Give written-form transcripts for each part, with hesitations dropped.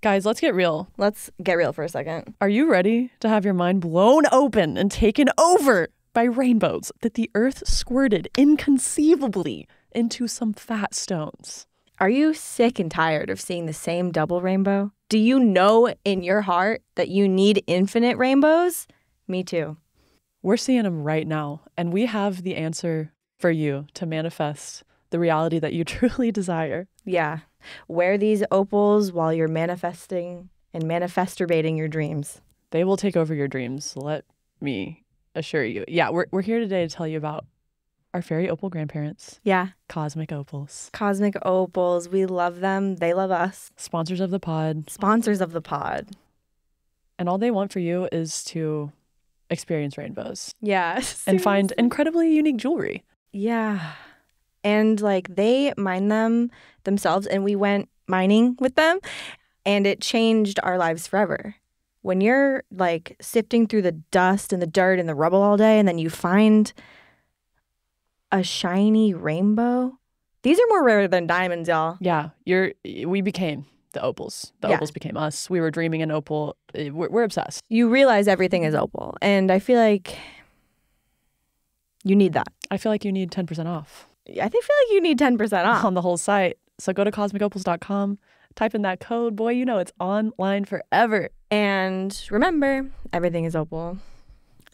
Guys, let's get real. Let's get real for a second. Are you ready to have your mind blown open and taken over by rainbows that the earth squirted inconceivably into some fat stones? Are you sick and tired of seeing the same double rainbow? Do you know in your heart that you need infinite rainbows? Me too. We're seeing them right now, and we have the answer for you to manifest the reality that you truly desire. Yeah. Wear these opals while you're manifesting and manifesturbating your dreams. They will take over your dreams, let me assure you. Yeah, we're here today to tell you about our fairy opal grandparents. Yeah. Cosmic opals. Cosmic opals. We love them. They love us. Sponsors of the pod. Sponsors of the pod. And all they want for you is to experience rainbows. Yeah. And find incredibly unique jewelry. Yeah. And like they mine them themselves, and we went mining with them, and it changed our lives forever. When you're like sifting through the dust and the dirt and the rubble all day, and then you find a shiny rainbow, these are more rare than diamonds, y'all. Yeah, we became the opals. The opals became us. We were dreaming an opal. We're obsessed. You realize everything is opal, and I feel like you need that. I feel like you need 10% off. I feel like you need 10% off on the whole site. So go to cosmicopals.com, type in that code. Boy, you know it's online forever. And remember, everything is opal.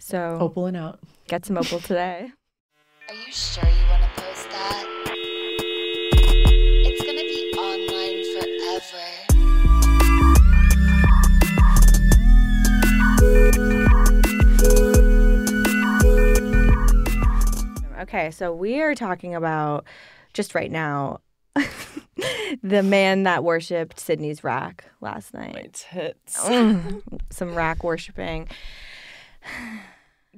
So opaling out. Get some opal today. Are you sure you want to post that? It's gonna be online forever. Okay, so we are talking about, just right now, the man that worshipped Sydney's rack last night. My tits. Some rack worshipping.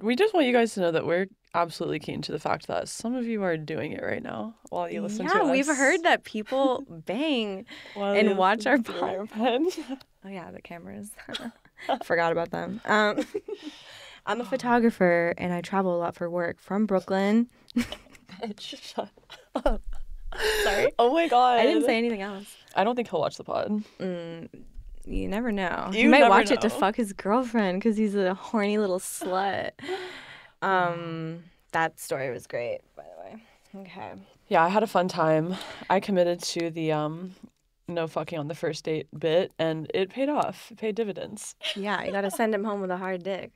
We just want you guys to know that we're absolutely keen to the fact that some of you are doing it right now while you listen to us. Yeah, we've heard that people bang and watch our pod. Oh yeah, the cameras. Forgot about them. I'm a photographer and I travel a lot for work from Brooklyn. Bitch, shut up. Sorry. Oh my God. I didn't say anything else. I don't think he'll watch the pod. You never know. You he might never watch know. it to fuck his girlfriend because he's a horny little slut. That story was great, by the way. Okay. Yeah, I had a fun time. I committed to the no fucking on the first date bit, and it paid off. It paid dividends. Yeah, you gotta send him home with a hard dick.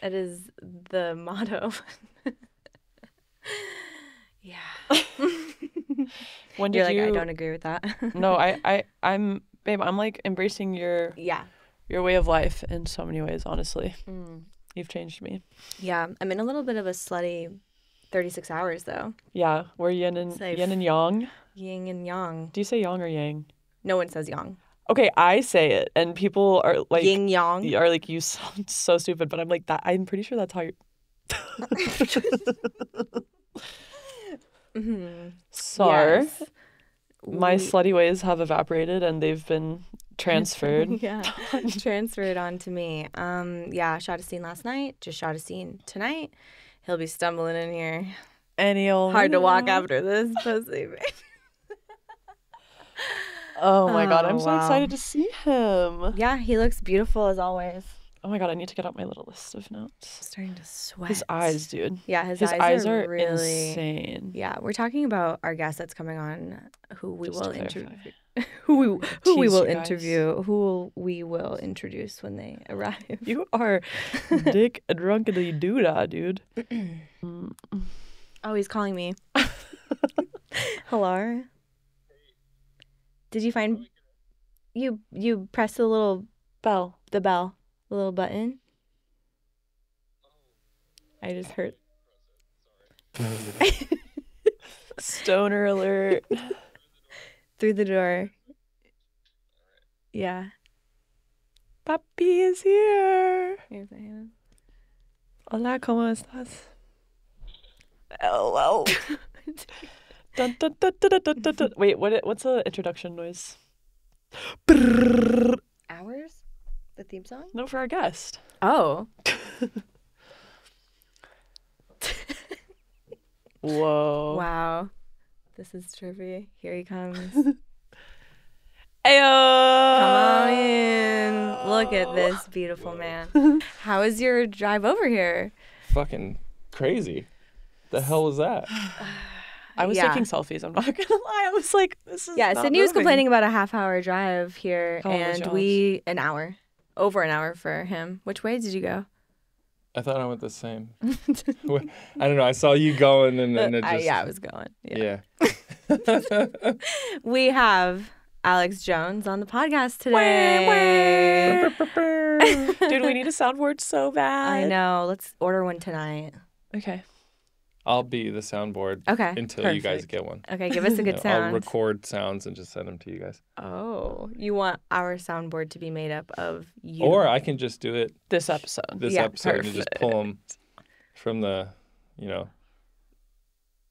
That is the motto. Yeah. When did You're like, I don't agree with that. No, I'm babe, I'm like embracing your way of life in so many ways, honestly. You've changed me. Yeah, I'm in a little bit of a slutty 36 hours though. Yeah, we're yin and yang. Yin and yang. Do you say yang or yang? No one says yang. Okay, I say it, and people are like yin yang. Are like, you sound so stupid, but I'm like that. I'm pretty sure that's how you're. Sorry. Yes. My slutty ways have evaporated and they've been transferred. Yeah, transferred onto me. Yeah, shot a scene last night. Just shot a scene tonight. He'll be stumbling in here. And he'll hard to walk after this pussy. Oh my God, I'm so excited to see him. Yeah, he looks beautiful as always. Oh my God, I need to get out my little list of notes. I'm starting to sweat. His eyes, dude. Yeah, his eyes are really insane. Yeah, we're talking about our guest that's coming on, who we will interview. Who we will interview. Who we will introduce when they arrive. You are dick drunkenly doodah, dude. Oh, he's calling me. Hello. Did you find you press the little bell, the little button? I just heard. Stoner alert. Through the door. Yeah. Papi is here. Here's my hand. Hola, ¿cómo estás? Hello. Dun, dun, dun, dun, dun, dun, dun. Wait, what's the introduction noise? Ours? The theme song? No, for our guest. Oh. Whoa. Wow. This is trippy. Here he comes. Ayo! Come on in. Look at this beautiful man. How was your drive over here? Fucking crazy. The hell was that? I was taking selfies. I'm not gonna lie. I was like, this is not Sydney was moving. complaining about a half-hour drive here, How long was and yours? over an hour for him. Which way did you go? I thought I went the same. I don't know. I saw you going, and then it just. I was going. Yeah. We have Alex Jones on the podcast today. Dude, we need a soundboard so bad. I know. Let's order one tonight. Okay. I'll be the soundboard Okay. until you guys Perfect. get one. Okay, give us a good sound. I'll record sounds and just send them to you guys. Oh, you want our soundboard to be made up of you? Or I can just do it This episode. Yeah, episode and just pull them from the,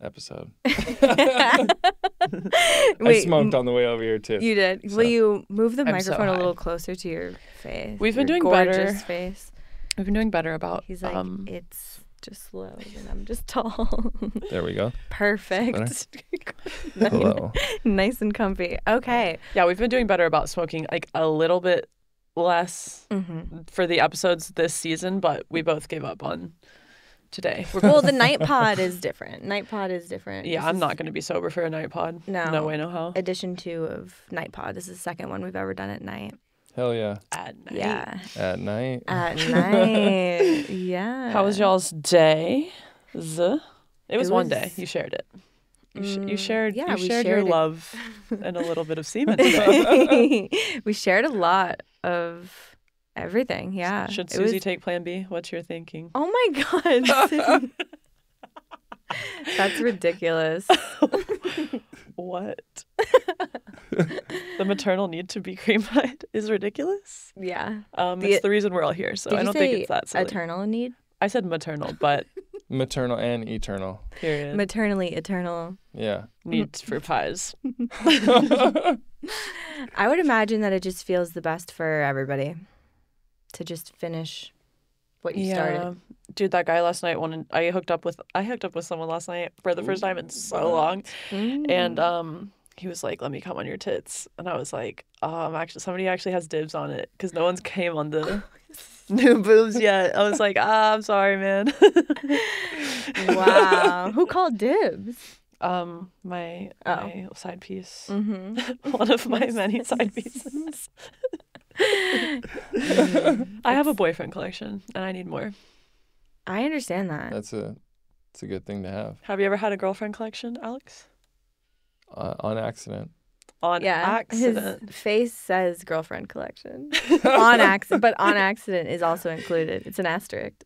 episode. I smoked on the way over here too. You did. So. Will you move the I'm so microphone a high. little closer to your face? We've been Your doing gorgeous better. face. We've been doing better about. He's like, it's just low and I'm just tall. There we go. Perfect. Hello. Nice and comfy. Okay. Yeah, we've been doing better about smoking like a little bit less for the episodes this season, but we both gave up on today. Well, the night pod is different. Night pod is different. Yeah, This I'm is not going to be sober for a night pod. No. No way, no how. Edition 2 of night pod. This is the second one we've ever done at night. Hell yeah. At night. Yeah. At night. At night. Yeah. How was y'all's day? It was one was- day. You shared it. You shared. yeah, you we shared your shared it. love and a little bit of semen. Today. We shared a lot of everything. Yeah. Should It Susie was- take Plan B? What's your thinking? Oh my God. That's ridiculous. What? The maternal need to be cream-eyed is ridiculous. Yeah. It's the reason we're all here, so Did I you don't say think it's that silly. eternal need? I said maternal, but Maternal and eternal. period. Maternally eternal. Yeah. Needs for pies. I would imagine that it just feels the best for everybody to just finish what you started. Dude, that guy last night wanted. I hooked up with someone last night for the first time in so long, and he was like, "Let me come on your tits," and I was like, actually, somebody actually has dibs on it because no one's came on the new boobs yet. I was like, I'm sorry, man. Wow. Who called dibs? My side piece, Mm-hmm. one of my many side pieces. I have a boyfriend collection, and I need more. I understand that. It's a good thing to have. Have you ever had a girlfriend collection, Alex? On accident. On Yeah, accident. his face says girlfriend collection. On accident, but on accident is also included. It's an asterisk.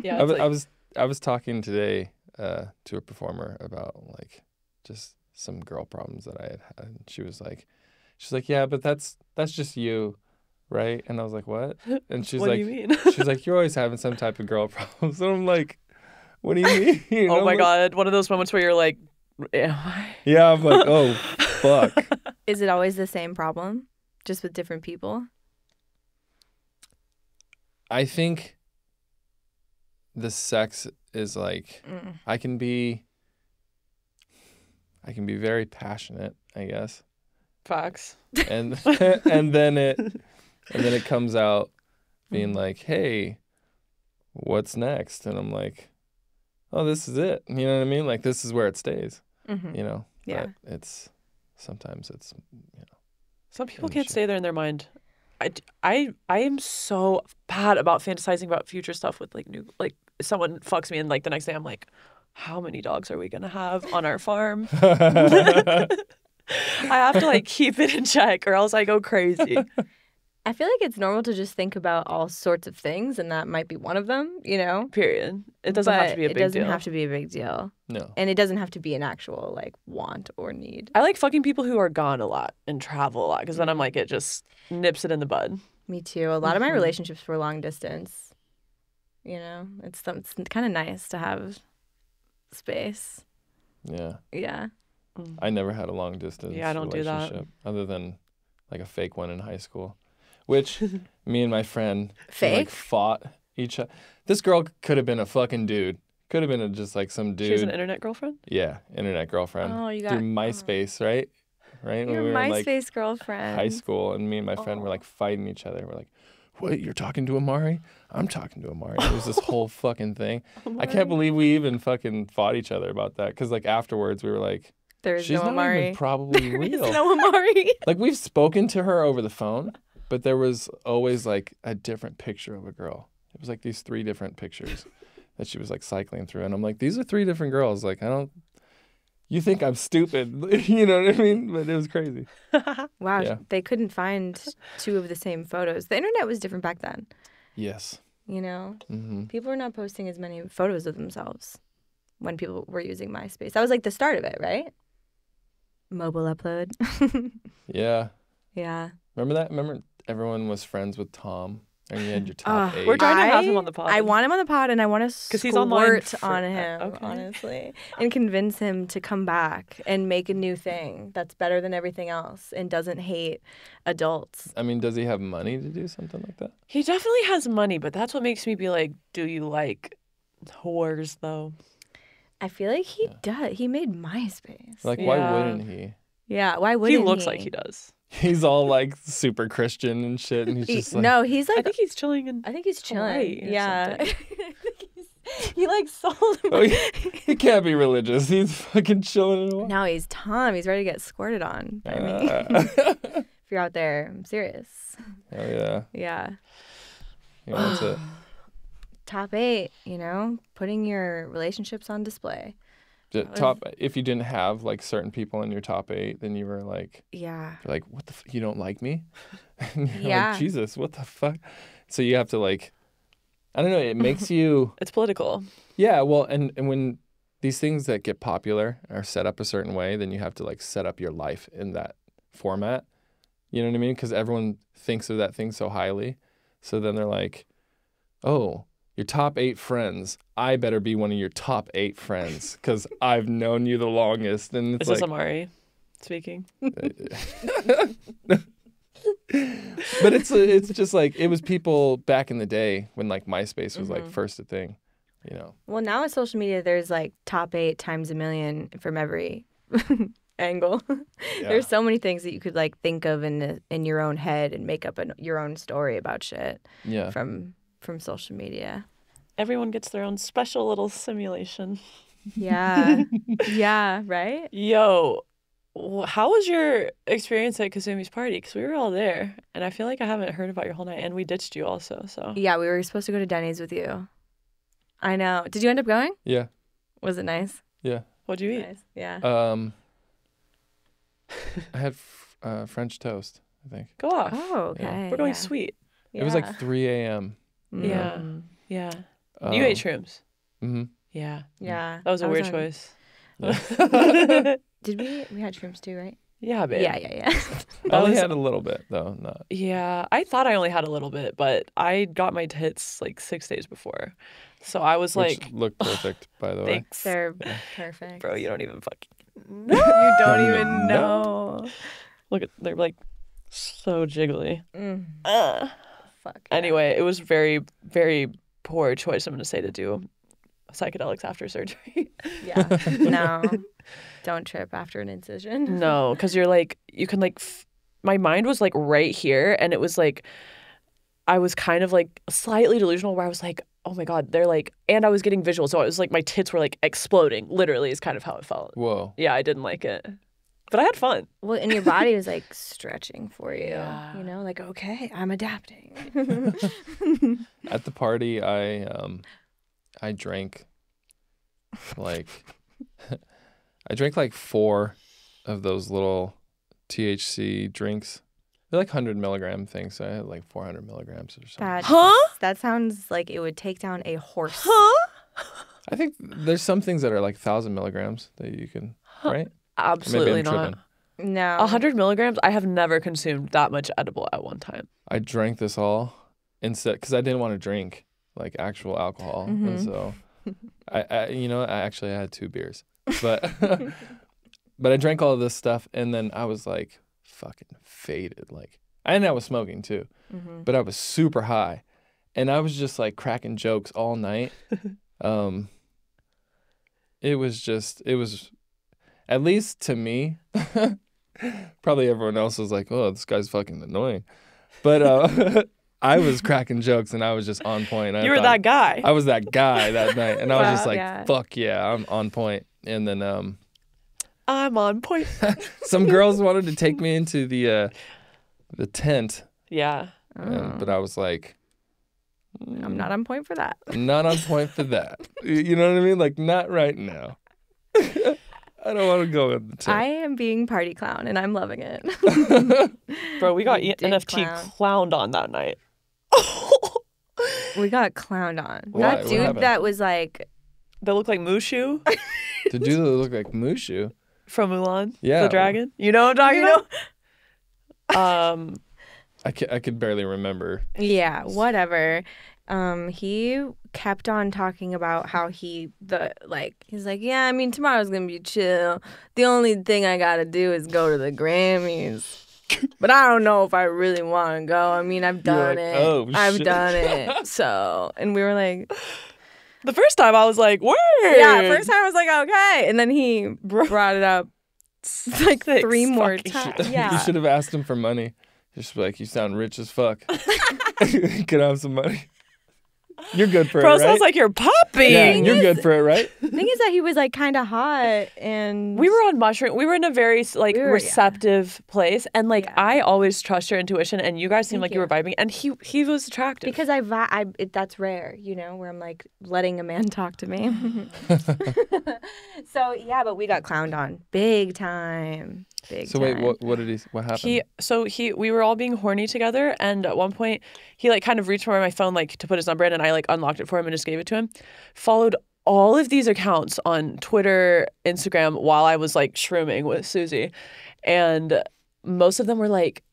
Yeah, I it's was, like, I was talking today to a performer about like just some girl problems that I had had. And she's like, yeah, but that's just you, right? And I was like, what? And she's what like, do you mean? she's like, you're always having some type of girl problems. And I'm like, what do you mean? You Oh know, my like- God. One of those moments where you're like, am I? Yeah, I'm like, oh fuck. Is it always the same problem, just with different people? I think the sex is like I can be very passionate, I guess. Facts. And and then it comes out being like, "Hey, what's next?" And I'm like, "Oh, this is it." You know what I mean? Like this is where it stays. Mm-hmm. You know? Yeah. But sometimes it's Some people Oh, can't shit. stay there in their mind. I am so bad about fantasizing about future stuff with like new, like someone fucks me and like the next day I'm like, how many dogs are we going to have on our farm? I have to like keep it in check or else I go crazy. I feel like it's normal to just think about all sorts of things, and that might be one of them, you know? Period. It doesn't have to be a big It doesn't deal. have to be a big deal. No. And it doesn't have to be an actual, like, want or need. I like fucking people who are gone a lot and travel a lot because then I'm like, it just nips it in the bud. Me too. A lot of my relationships were long distance. You know? It's kind of nice to have space. Yeah. Yeah. I never had a long distance Yeah, I don't do that. relationship other than like a fake one in high school, which me and my friend Fake? like fought each other. This girl could have been a fucking dude. Could have been just like some dude. She has an internet girlfriend? Yeah, internet girlfriend. Oh, you got through MySpace, right? Right? your when we were in, MySpace like, girlfriend. high school, and me and my friend were like fighting each other. We're like, what, you're talking to Amari? I'm talking to Amari. It was this whole fucking thing. I can't believe we even fucking fought each other about that. Because, like, afterwards, we were like, There's she's no not Amari. even probably There is real. no Amari. Like, we've spoken to her over the phone, but there was always, like, a different picture of a girl. It was, like, these 3 different pictures that she was, like, cycling through. And I'm like, these are 3 different girls. Like, you think I'm stupid. You know what I mean? But it was crazy. Wow, Yeah. they couldn't find 2 of the same photos. The internet was different back then. Yes. You know, Mm-hmm. people were not posting as many photos of themselves when people were using MySpace. That was like the start of it, right? Mobile upload. Yeah. Yeah. Remember that? Remember everyone was friends with Tom? And you had your top 8. We're trying to have him on the pod. I want him on the pod, and I want to 'Cause he's online squirt on him, okay. honestly, and convince him to come back and make a new thing that's better than everything else and doesn't hate adults. I mean, does he have money to do something like that? He definitely has money, but that's what makes me be like, do you like whores though? I feel like he does. He made MySpace. Like, why Yeah. wouldn't he? Yeah, why He wouldn't looks like he does. He's all like super Christian and shit, and he's just like, No, he's like. I think he's chilling in I think he's chilling. Hawaii or Yeah. something. he like sold him. oh, he can't be religious. He's fucking chilling in a No, he's Tom. He's ready to get squirted on by me. If you're out there, I'm serious. Oh yeah, Yeah. he wants it. Top 8, you know, putting your relationships on display. If you didn't have like certain people in your top 8, then you were like, Yeah. you're like, what the? You don't like me? And you're Yeah. like, Jesus, what the fuck? So you have to like, I don't know. It makes you. It's political. Yeah, well, and when these things that get popular are set up a certain way, then you have to like set up your life in that format. You know what I mean? Because everyone thinks of that thing so highly. So then they're like, oh, your top 8 friends. I better be one of your top 8 friends because I've known you the longest. And it's Is this like, Amari speaking? but it's just like it was people back in the day when like MySpace was like first a thing, you know. Well, now with social media, there's like top 8 times a million from every angle. Yeah. There's so many things that you could like think of in your own head and make up your own story about shit Yeah. from social media. Everyone gets their own special little simulation. Yeah. Yeah, right? Yo, how was your experience at Kazumi's party? Because we were all there, and I feel like I haven't heard about your whole night, and we ditched you also, so. Yeah, we were supposed to go to Denny's with you. I know. Did you end up going? Yeah. Was it nice? Yeah. What'd you eat? Nice. Yeah. I had French toast, I think. Go off. Oh, okay. We're going yeah. sweet. It was like 3 a.m. Yeah. Mm. Yeah. You ate shrooms. Mm-hmm. Yeah. Yeah. That was a I weird on- choice. Yeah. Did we had shrooms too, right? Yeah, babe. Yeah. I only was- had a little bit, though. Not. Yeah, I thought I only had a little bit, but I got my tits like 6 days before. So I was Which like, looked perfect, by the way. thanks. They're perfect. Bro, you don't even fucking You don't even even know. look at, they're like so jiggly. Mm, fuck. Anyway, it was very, very poor choice, I'm going to say, to do psychedelics after surgery. Yeah. No. Don't trip after an incision. No, because you're like, you can like, my mind was like right here. And it was like, I was kind of like slightly delusional where I was like, oh my God, they're like, and I was getting visual. So it was like my tits were like exploding, literally, is kind of how it felt. Whoa. Yeah, I didn't like it. But I had fun. Well, and your body was like stretching for you. Yeah. You know, like, okay, I'm adapting. At the party, I drank like I drank like 4 of those little THC drinks. They're like 100 milligram things, so I had like 400 milligrams or something. That sounds like it would take down a horse. I think there's some things that are like 1,000 milligrams that you can, right? Absolutely Maybe I'm not. tripping. No. 100 milligrams, I have never consumed that much edible at one time. I drank this all instead because I didn't want to drink like actual alcohol, and so I actually had 2 beers, but but I drank all of this stuff, and then I was like fucking faded. Like, and I was smoking too, but I was super high, and I was just like cracking jokes all night. It was at least to me. Probably everyone else was like, "Oh, this guy's fucking annoying," but I was cracking jokes and I was just on point. You were that guy. I was that guy that night, and I was just like, yeah. "Fuck yeah, I'm on point." And then I'm on point. some girls wanted to take me into the tent, Yeah. but I was like, I'm not on point for that. "I'm not on point for that." You know what I mean? Like, not right now. I don't want to go in the tent. I am being party clown, and I'm loving it. Bro, we got Dick NFT clown. clowned on that night. We got clowned on. Why? That What dude happened? that was like, That looked like Mushu The dude that looked like Mushu. from Mulan. Yeah. The dragon. You know what I'm talking about? I could barely remember. yeah, whatever. He kept on talking about how he's like, yeah, I mean, tomorrow's gonna be chill. The only thing I gotta do is go to the Grammys. But I don't know if I really want to go. I mean, I've done like, it. "Oh, I've shit." done it. So, and we were like, The first time I was like, word. yeah, first time I was like, okay. And then he brought it up like Six 3 more fucking times. shit. Yeah. You should have asked him for money. Just be like, "You sound rich as fuck. Could I have some money?" You're good for Bro, it, right? sounds like you're popping. Yeah, you're good for it, right? The thing is that he was like kind of hot, and We were on mushroom. We were in a very like We were, yeah. receptive place, and like Yeah. I always trust your intuition. And you guys seemed Thank like you were vibing, and he was attractive. because that's rare, you know, where I'm like letting a man talk to me. So yeah, but we got clowned on big time. Big So time. wait, what happened? We were all being horny together, and at one point he like kind of reached for my phone like to put his number in, and I like unlocked it for him and just gave it to him. Followed all of these accounts on Twitter, Instagram while I was like shrooming with Susie, and most of them were like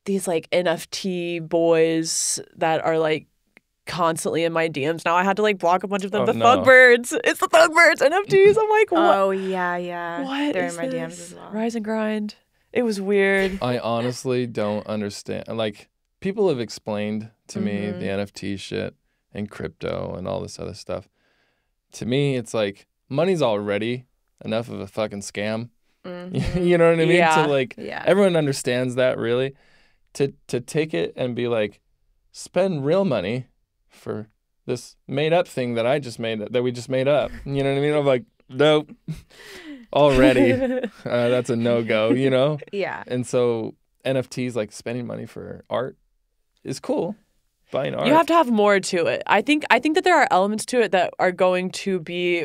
these like NFT boys that are like constantly in my DMs. Now I had to like block a bunch of them. Oh, the no. Thugbirds. It's the Thugbirds NFTs. I'm like, what? Oh yeah. What They're is in my DMs this? as well. Rise and grind. It was weird. I honestly don't understand. Like, people have explained to me Mm-hmm. the NFT shit and crypto and all this other stuff. To me, it's like money's already enough of a fucking scam. You know what I mean? Yeah. To like, Yeah. everyone understands that, really. To take it and be like, spend real money for this made up thing that we just made up. You know what I mean? I'm like, nope. Already, that's a no-go, you know? Yeah. And so NFTs, like spending money for art, is cool. Buying art. You have to have more to it. I think that there are elements to it that are going to be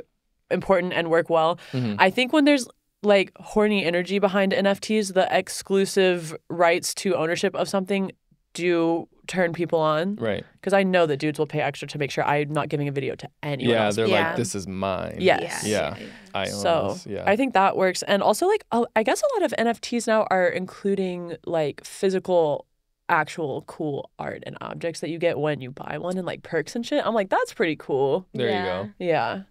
important and work well. Mhm. I think when there's like horny energy behind NFTs, the exclusive rights to ownership of something do turn people on. Right. Because I know that dudes will pay extra to make sure I'm not giving a video to anyone Yeah, else. they're Yeah. like, this is mine. Yes. Yeah. I own So this. Yeah. I think that works. And also like I guess a lot of NFTs now are including like physical actual cool art and objects that you get when you buy one and like perks and shit. I'm like, that's pretty cool. There Yeah. you go. Yeah.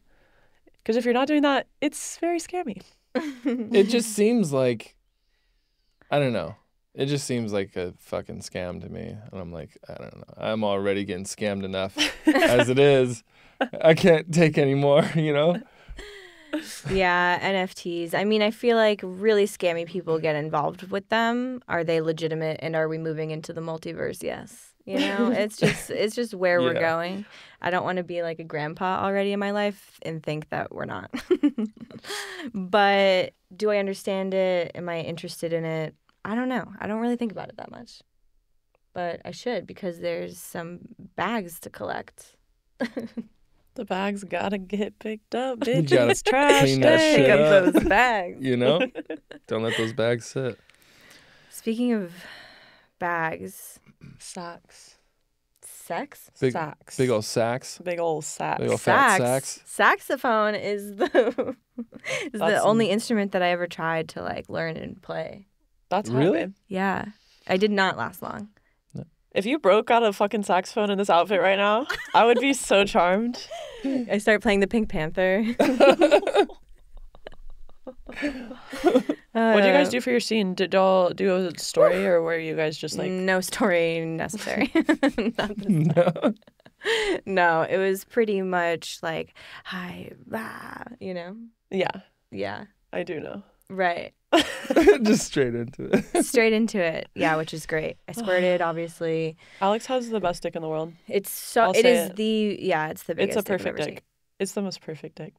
Because if you're not doing that, it's very scammy. It just seems like, I don't know. It just seems like a fucking scam to me. And I'm like, I don't know. I'm already getting scammed enough as it is. I can't take any more, you know? Yeah, NFTs. I mean, I feel like really scammy people get involved with them. Are they legitimate, and are we moving into the multiverse? Yes. You know, it's just where we're Yeah. going. I don't want to be like a grandpa already in my life and think that we're not. But do I understand it? Am I interested in it? I don't know. I don't really think about it that much. But I should, because there's some bags to collect. The bags gotta get picked up, You bitch. gotta It's trash clean that day. shit Pick up. up those bags. You know? Don't let those bags sit. Speaking of bags, Sacks. sex? Big, Sacks. big old sacks. Big old sacks. Big ol' fat sax. Saxophone is the That's only instrument that I ever tried to like learn and play. That's hot, Really? babe. Yeah, I did not last long. If you broke out a fucking saxophone in this outfit right now, I would be so charmed. I started playing the Pink Panther. What did you guys do for your scene? Did y'all do a story, or were you guys just like? No story necessary. Not this time. No. No, it was pretty much like hi, blah, you know. Yeah, Yeah, I do know. right. Just straight into it. Straight into it. Yeah, which is great. I squirted, obviously. Alex has the best dick in the world. It's so. I'll It say is it. it's the biggest. It's a dick I've perfect ever dick. seen. It's the most perfect dick.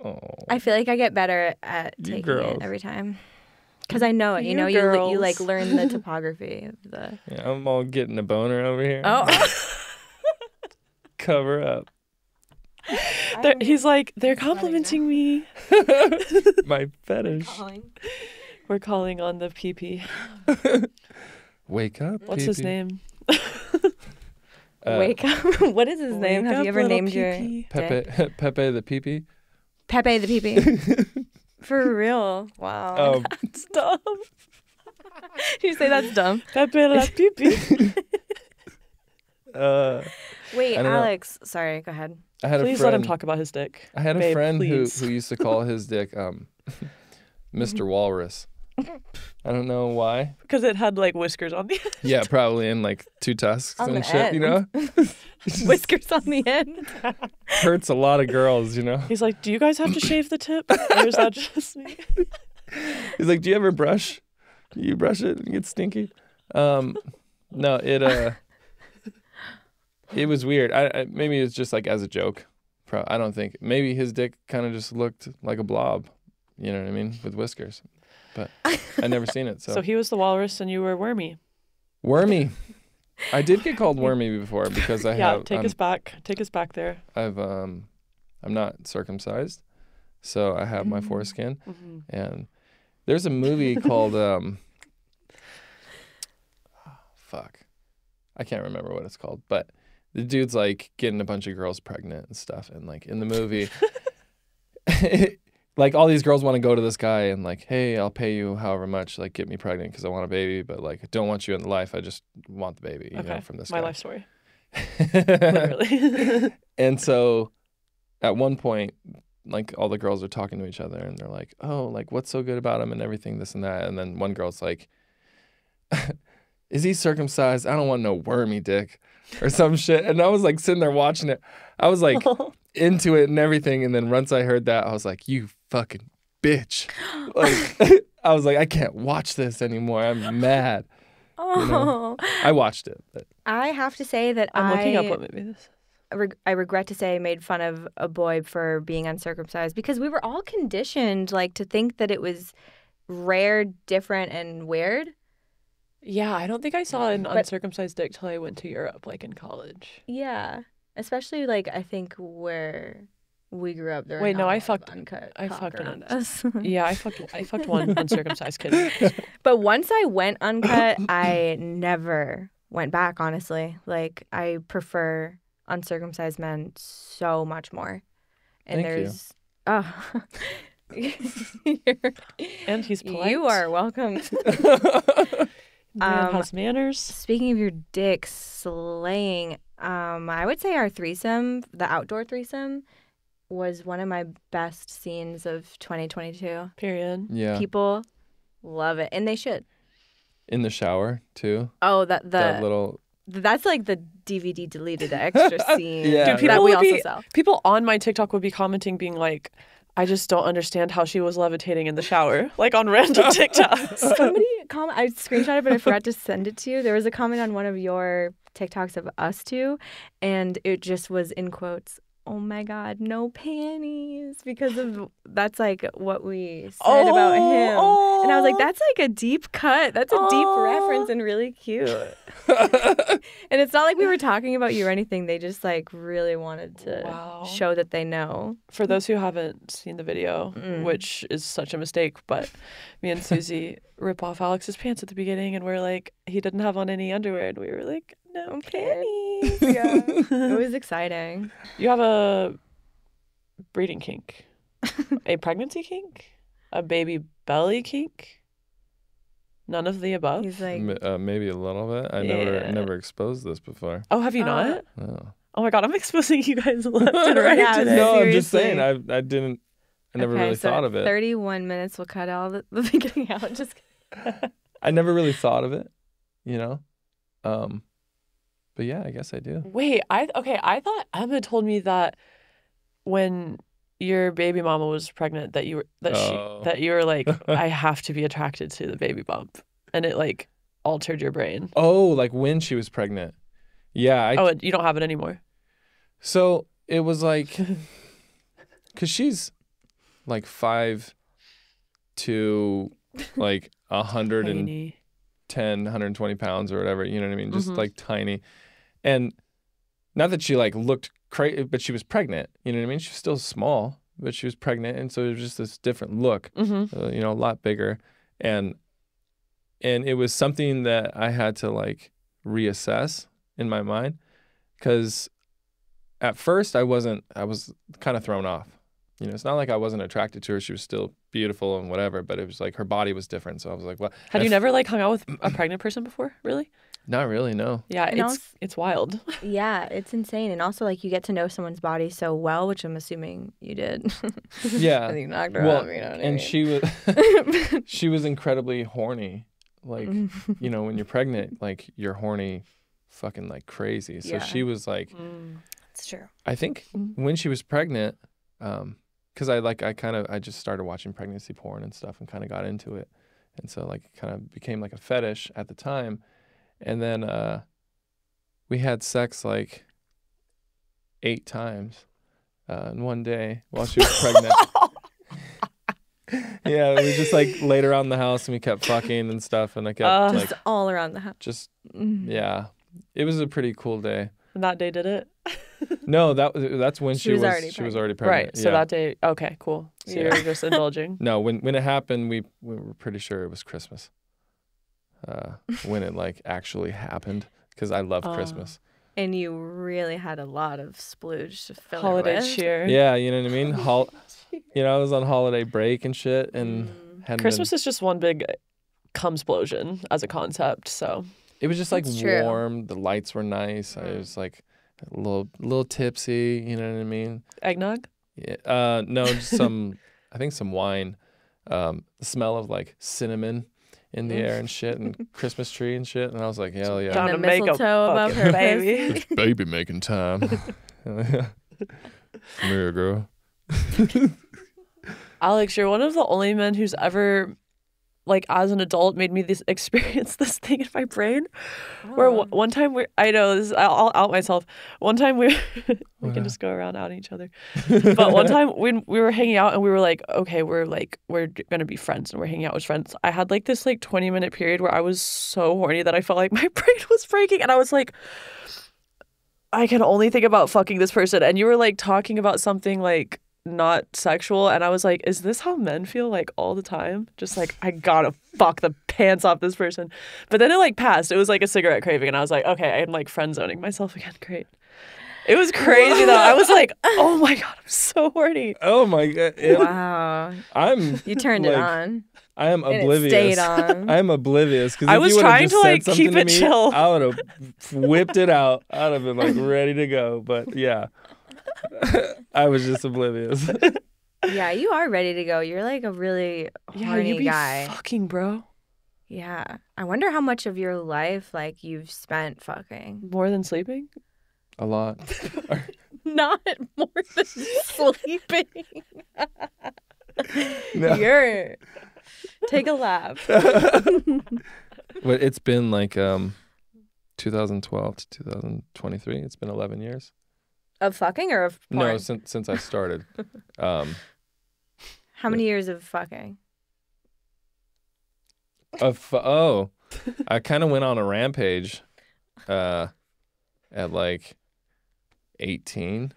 Oh. I feel like I get better at You taking girls. it every time. Because I know it. You You know, you like girls. learn the topography of the. Yeah, I'm all getting a boner over here. Oh. Cover up. He's like, they're It's funny, complimenting me. My fetish. We're calling on the PP. Wake up. What's his pee-pee. name? Wake up. What is his name? Wake Have you up, ever little named your PP. Pepe, Pepe the pee-pee. Pepe the PP? For real? Wow. It's dumb. Did you say that's dumb? Pepe la PP. Wait, I don't know. Alex. Sorry, go ahead. I had Please a let him friend. talk about his dick. I had a Babe, friend who please. used to call his dick Mr. Walrus. I don't know why. Because it had like whiskers on the end. Yeah, probably in like 2 tusks On and the shit, you know? Whiskers on the end. Hurts a lot of girls, you know? He's like, do you guys have to shave the tip? Or is that just me? He's like, do you ever brush? You brush it and get stinky? No, it was weird. I maybe it's just like as a joke. I don't think. Maybe his dick kind of just looked like a blob. You know what I mean? With whiskers. But I never seen it. So he was the walrus and you were wormy. Wormy. I did get called wormy before because I Yeah, have. take us back. Take us back there. I'm not circumcised, so I have my foreskin. Mm-hmm. And there's a movie called fuck, I can't remember what it's called, but the dude's like getting a bunch of girls pregnant and stuff, and like in the movie, like all these girls want to go to this guy and like, hey, I'll pay you however much, like get me pregnant because I want a baby, but like I don't want you in life, I just want the baby, you know, from this My guy. life story. Literally. And so at one point, like all the girls are talking to each other and they're like, oh, like what's so good about him and everything, this and that. And then one girl's like, is he circumcised? I don't want no wormy dick or some shit. And I was like sitting there watching it. I was like into it and everything. And then once I heard that, I was like, you fucking bitch. Like, I was like, I can't watch this anymore. I'm mad. Oh. You know? I watched it. But I have to say that I'm looking up what movie this is. I regret to say I made fun of a boy for being uncircumcised because we were all conditioned like to think that it was rare, different, and weird. Yeah, I don't think I saw an uncircumcised dick till I went to Europe, like in college. Yeah, especially like I think where we grew up. There were Wait, no, not a I lot of fucked- uncut I cock fucked around an- us. Yeah, I fucked one uncircumcised kid. But once I went uncut, I never went back. Honestly, like I prefer uncircumcised men so much more. And Thank you. there's oh. And he's polite. You are welcome. Man has manners. Speaking of your dick slaying, I would say our threesome, the outdoor threesome, was one of my best scenes of 2022. Period. yeah, People love it, and they should. in the shower too. Oh, That little. that's like the DVD deleted extra scene. Yeah, that Dude, people we would also be sell. people on my TikTok would be commenting, being like, "I just don't understand how she was levitating in the shower," like on random TikToks. Somebody comment. I screenshot it, but I forgot to send it to you. There was a comment on one of your TikToks of us two, and it just was in quotes. Oh my God, no panties, because of that's like what we said about him. And I was like, that's like a deep cut. That's a deep reference and really cute. And it's not like we were talking about you or anything. They just like really wanted to Wow. show that they know. For those who haven't seen the video, Mm. which is such a mistake, but me and Susie rip off Alex's pants at the beginning, and we're like, he didn't have on any underwear, and we were like, no Okay. panties. Yeah, it was exciting. You have a breeding kink, a pregnancy kink, a baby belly kink. None of the above. He's like, Maybe a little bit. I Yeah. never exposed this before. Oh, have you not? No. Oh my God, I'm exposing you guys left and right Yeah, today. No, I'm just seriously. saying. I didn't. I never okay, really so thought of it. 31 minutes. We'll cut all the beginning out. Just I never really thought of it. You know. But yeah, I guess I do. Wait, I thought Emma told me that when your baby mama was pregnant that you were Oh. that you were like, I have to be attracted to the baby bump, and it like altered your brain. Oh, like when she was pregnant. Yeah. You don't have it anymore. So it was like, because she's like 5 to like 110, Tiny. 120 pounds or whatever. You know what I mean? Just Mhm. like tiny. And not that she like looked crazy, but she was pregnant. You know what I mean? She was still small, but she was pregnant. And so it was just this different look, Mm-hmm. a lot bigger. And it was something that I had to like reassess in my mind, because at first I was kind of thrown off. It's not like I wasn't attracted to her. She was still beautiful and whatever, but it was like her body was different. So I was like, what? Had you never like hung out with a pregnant person before? Really? Not really, no. Yeah, And it's wild. Yeah, it's insane. And also, like, you get to know someone's body so well, which I'm assuming you did. Yeah. You knocked her Well, up, you know what I and mean? she was incredibly horny. Like, when you're pregnant, like you're horny fucking like crazy. So Yeah. she was like, It's true. I think when she was pregnant, because I just started watching pregnancy porn and stuff and kind of got into it. And so like it kind of became like a fetish at the time. And then we had sex like 8 times in one day while she was pregnant. Yeah, we just like laid around the house and we kept fucking and stuff, and I kept like Just all around the house. just yeah. It was a pretty cool day. And that day did it. No, that's when she was already pregnant. Right. So yeah. that day, okay, cool. So Yeah. you're just indulging. No, when it happened, we were pretty sure it was Christmas. When it like actually happened, because I love Christmas. And you really had a lot of splooge to fill Holiday it with. cheer. Yeah, you know what I mean. I was on holiday break and shit, and hadn't Christmas been- is just one big cumsplosion as a concept. So It was just like That's true. warm. The lights were nice. I was like a little tipsy. You know what I mean? eggnog. Yeah. No, just some. I think some wine. The smell of like cinnamon in the air and shit, and Christmas tree and shit. And I was like, hell yeah. Time And to the make a mistletoe above fucking her baby. pussy. Baby making time. Come here, girl. Alex, you're one of the only men who's ever, like, as an adult, made me experience this thing in my brain. Where one time I know this. I'll out myself. One time we can just go around outing each other. But one time when we were hanging out and we were like, okay, we're gonna be friends and we're hanging out with friends. I had like this like 20-minute period where I was so horny that I felt like my brain was breaking, and I was like, I can only think about fucking this person. And you were like talking about something like not sexual, and I was like, is this how men feel like all the time? Just like, I gotta fuck the pants off this person. But then it like passed. It was like a cigarette craving, and I was like, okay, I'm like friend zoning myself again. Great. It was crazy though. I was like, oh my god, I'm so horny. Oh my god. Wow. I'm. You turned it like, on. I am And it oblivious. stayed on. I am oblivious. Because I was trying to like keep it chill. I would have whipped it out. I'd have been like ready to go. But yeah, I was just oblivious. Yeah, you are ready to go. You're like a really Yeah, horny you be guy. fucking, bro. Yeah. I wonder how much of your life like you've spent fucking. More than sleeping? A lot. Not more than sleeping. No. You're take a lap. But it's been like 2012 to 2023. It's been 11 years. Of fucking or of porn? No, since I started. How many years of fucking? I kind of went on a rampage at like 18.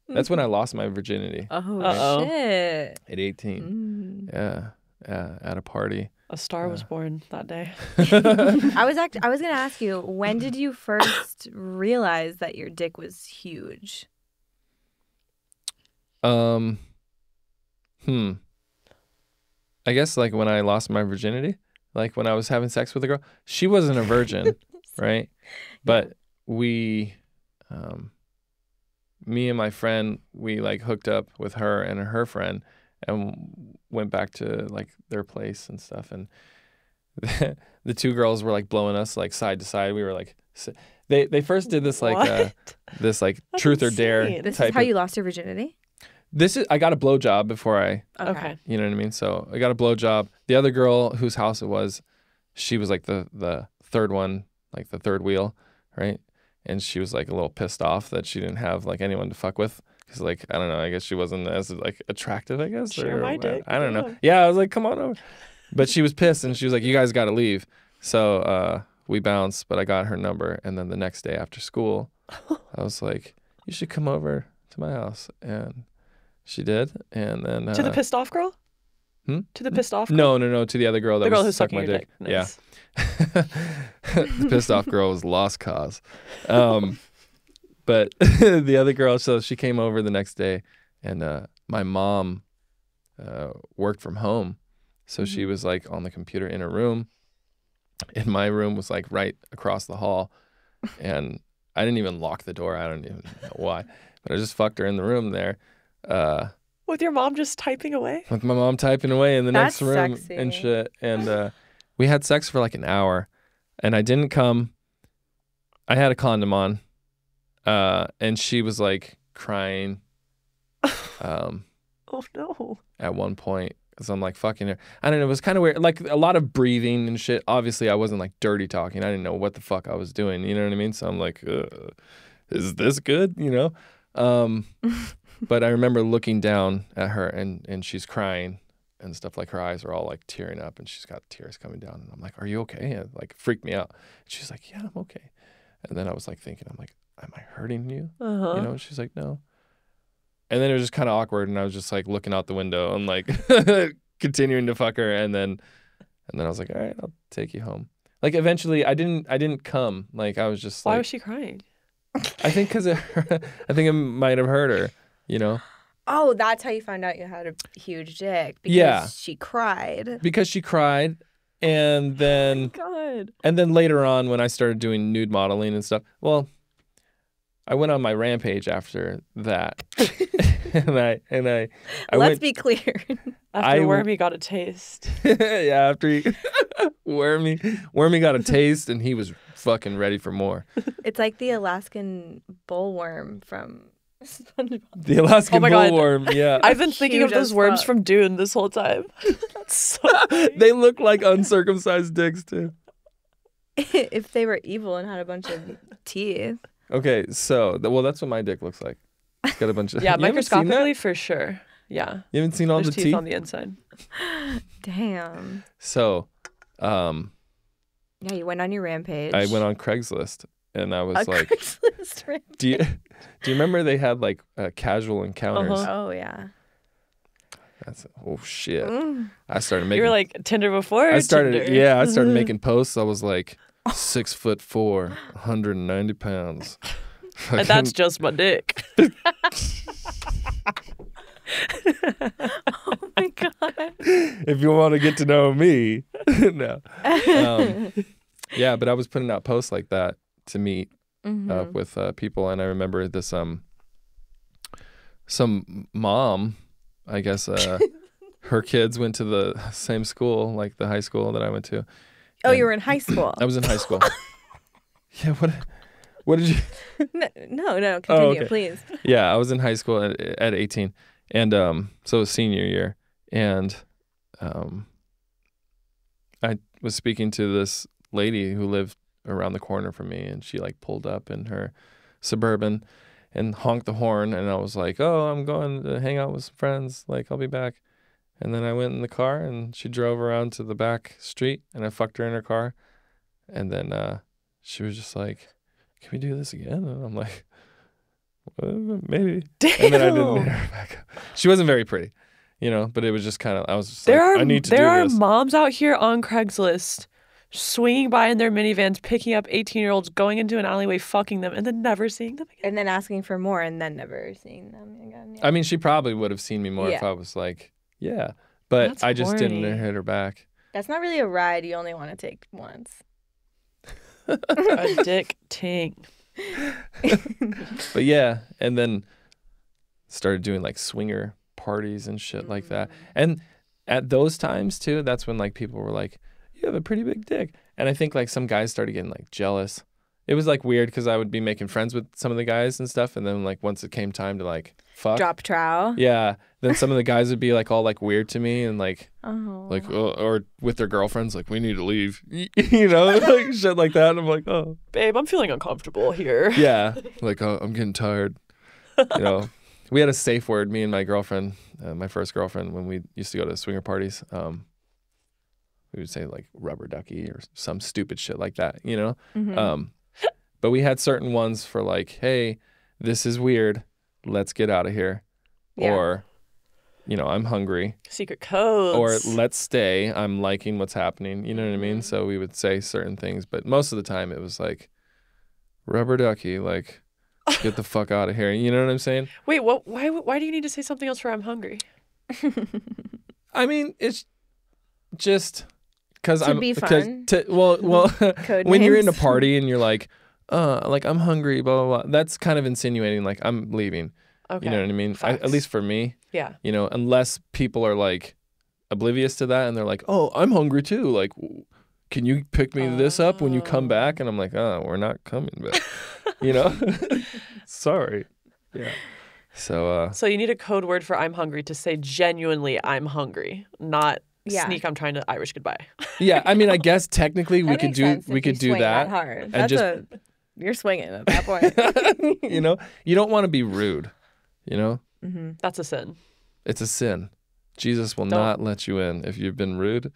That's when I lost my virginity. Oh Uh-oh. shit. At 18. Yeah, at a party. A star was born that day. I was gonna ask you, when did you first realize that your dick was huge? I guess like when I lost my virginity, like when I was having sex with a girl. She wasn't a virgin, right? But we, me and my friend, we like hooked up with her and her friend and went back to like their place and stuff. And the two girls were like blowing us like side to side. We were like, they first did this like What? this like truth or dare insane. This type is how of- you lost your virginity? I got a blowjob before I, Okay. you know what I mean? So I got a blowjob. The other girl whose house it was, she was like the third one, like the third wheel, right? And she was like a little pissed off that she didn't have like anyone to fuck with. Cause like, I don't know, I guess she wasn't as like attractive, I guess. Share my dick. I don't know. Yeah, I was like, come on over. But she was pissed and she was like, you guys got to leave. So we bounced, but I got her number. And then the next day after school, I was like, you should come over to my house. And she did. And then To the pissed off girl? Hmm? To the pissed off girl? No, to the other girl that The girl was who's sucking sucking my your dick. dick. Nice. Yeah. The pissed off girl was lost cause. But the other girl, so she came over the next day, and my mom worked from home. So she was like on the computer in her room. And my room was like right across the hall. And I didn't even lock the door. I don't even know why. But I just fucked her in the room there. With your mom just typing away? With my mom typing away in the That's next room sexy. and shit. And we had sex for like an hour. And I didn't come. I had a condom on. And she was like crying Oh no. at one point. Because I'm like fucking her. I don't know. It was kind of weird. Like a lot of breathing and shit. Obviously, I wasn't like dirty talking. I didn't know what the fuck I was doing. You know what I mean? So I'm like, is this good? You know? But I remember looking down at her and she's crying and stuff. Like her eyes are all like tearing up and she's got tears coming down. And I'm like, are you okay? And it like freaked me out. And she's like, yeah, I'm okay. And then I was like thinking, I'm like, am I hurting you? Uh-huh. You know? And she's like, no. And then it was just kind of awkward. And I was just like looking out the window and like continuing to fuck her. And then I was like, all right, I'll take you home. Like eventually I didn't come. Like I was just Why like, was she crying? I think because I think it might have hurt her, you know? Oh, that's how you found out you had a huge dick. Because Yeah. she cried. Because she cried. And then God. later on when I started doing nude modeling and stuff, well, I went on my rampage after that. and I Let's went, be clear. After Wormy got a taste. yeah, after he Wormy got a taste and he was fucking ready for more. It's like the Alaskan bullworm from SpongeBob. The Alaskan Oh my God. bullworm, yeah. I've been thinking of Huge those as worms fuck. from Dune this whole time. That's so funny. They look like uncircumcised dicks too. If they were evil and had a bunch of teeth. Okay, so well, that's what my dick looks like. It's got a bunch of Yeah, You haven't seen that? microscopically for sure. Yeah. You haven't seen all There's the teeth on the inside. Damn. So, Yeah, you went on your rampage. I went on Craigslist and I was a like, Craigslist rampage. do you remember they had like casual encounters? Uh-huh. Oh, yeah. That's oh shit. Mm. I started You making. were like Tinder before? Or I started. Tinder? Yeah, I started making posts. I was like 6'4", 190 pounds. And that's just my dick. Oh, my God. If you want to get to know me, no. Yeah, but I was putting out posts like that to meet up with people, and I remember this some mom, I guess her kids went to the same school, like the high school that I went to. Oh, And you were in high school. I was in high school. Yeah, what did you? No, continue, okay. please. Yeah, I was in high school at 18, and so it was senior year, and I was speaking to this lady who lived around the corner from me, and she like pulled up in her Suburban and honked the horn, and I was like, oh, I'm going to hang out with some friends, like I'll be back. And then I went in the car, and she drove around to the back street, and I fucked her in her car, and then she was just like, can we do this again? And I'm like, well, maybe. Damn. And then I didn't hit her back up. She wasn't very pretty, you know, but it was just kind of, I was just There like, are I need to there do are this. moms out here on Craigslist swinging by in their minivans, picking up 18-year-olds, going into an alleyway, fucking them, and then never seeing them again. And then asking for more and then never seeing them again. Yeah. I mean, she probably would have seen me more if Yeah. I was like, yeah. But That's I just didn't horny. hit her back. That's not really a ride you only want to take once. A dick ting. But yeah, and then started doing like swinger parties and shit like that. And at those times too, that's when like people were like, you have a pretty big dick. And I think like some guys started getting like jealous it was like weird because I would be making friends with some of the guys and stuff, and then like once it came time to like fuck, Drop trowel. yeah, then some of the guys would be like all like weird to me and like Oh. or with their girlfriends like we need to leave, you know, like shit like that. And I'm like, oh Babe, I'm feeling uncomfortable here. yeah, like oh I'm getting tired, you know. We had a safe word, me and my girlfriend, my first girlfriend, when we used to go to swinger parties. We would say like rubber ducky or some stupid shit like that, you know. Mm-hmm. But we had certain ones for like, hey, this is weird, let's get out of here, Yeah. or, you know, I'm hungry, Secret codes. or let's stay, I'm liking what's happening. You know what I mean? So we would say certain things, but most of the time it was like rubber ducky, like get the fuck out of here. You know what I'm saying? Wait, what? Why do you need to say something else for I'm hungry? I mean, it's just because To I'm be fun. well, Code when you're in a names. party and you're like I'm hungry, blah blah blah. That's kind of insinuating like I'm leaving. Okay. You know what I mean? At Facts. least for me, Yeah. you know, unless people are like oblivious to that and they're like, oh, I'm hungry too. Like, can you pick me this up when you come back? And I'm like, oh, we're not coming back. You know? Sorry. Yeah. So So you need a code word for I'm hungry to say genuinely I'm hungry, not Yeah. sneak I'm trying to Irish goodbye. yeah, I mean, I guess technically we That could makes do sense we if you could do swing that. hard. and That's just- you're swinging at that point. You know, you don't want to be rude. You know, Mm-hmm. That's a sin. it's a sin. Jesus will Don't- not let you in if you've been rude.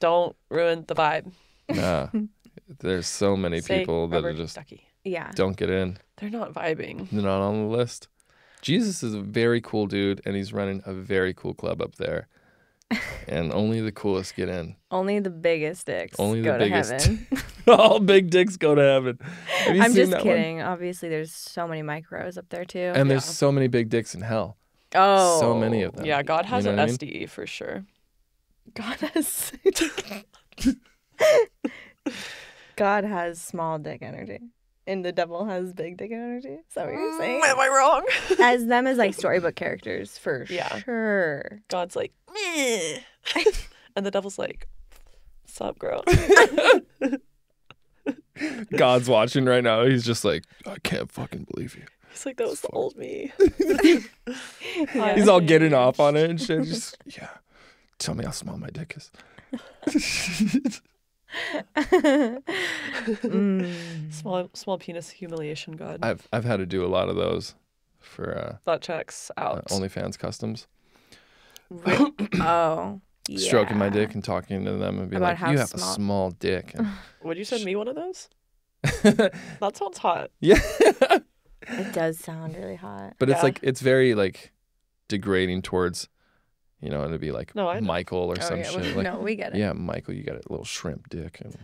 Don't ruin the vibe. Nah, there's so many Say people that rubber are just ducky. Yeah. don't get in. They're not vibing. They're not on the list. Jesus is a very cool dude, and he's running a very cool club up there. And only the coolest get in. Only the biggest dicks Only the go biggest. to heaven. All big dicks go to heaven. Have you I'm seen just that one? kidding. Obviously, there's so many micros up there too. And there's so many big dicks in hell. oh, So many of them. Yeah, God has You know an what I mean? SDE for sure. God has God has small dick energy, and the devil has big dick energy. Is that what you're saying? Am I wrong? As them as like storybook characters for Yeah. sure. God's like, "Meh." And the devil's like, sup, girl? God's watching right now. He's just like, I can't fucking believe you. He's like, that was the old me. Yeah. He's all getting off on it and shit. Just, yeah. Tell me how small my dick is. Small penis humiliation, God. I've had to do a lot of those for That checks out. OnlyFans customs. Oh, Stroking my yeah. dick and talking to them and be About like, how you have small- a small dick. And Would you send me one of those? That sounds hot. yeah. It does sound really hot. But it's Yeah. like, it's very like degrading towards, you know, it'd be like No, I know. Michael or some yeah, shit. Like, no, we get it. yeah, Michael, you got a little shrimp dick. And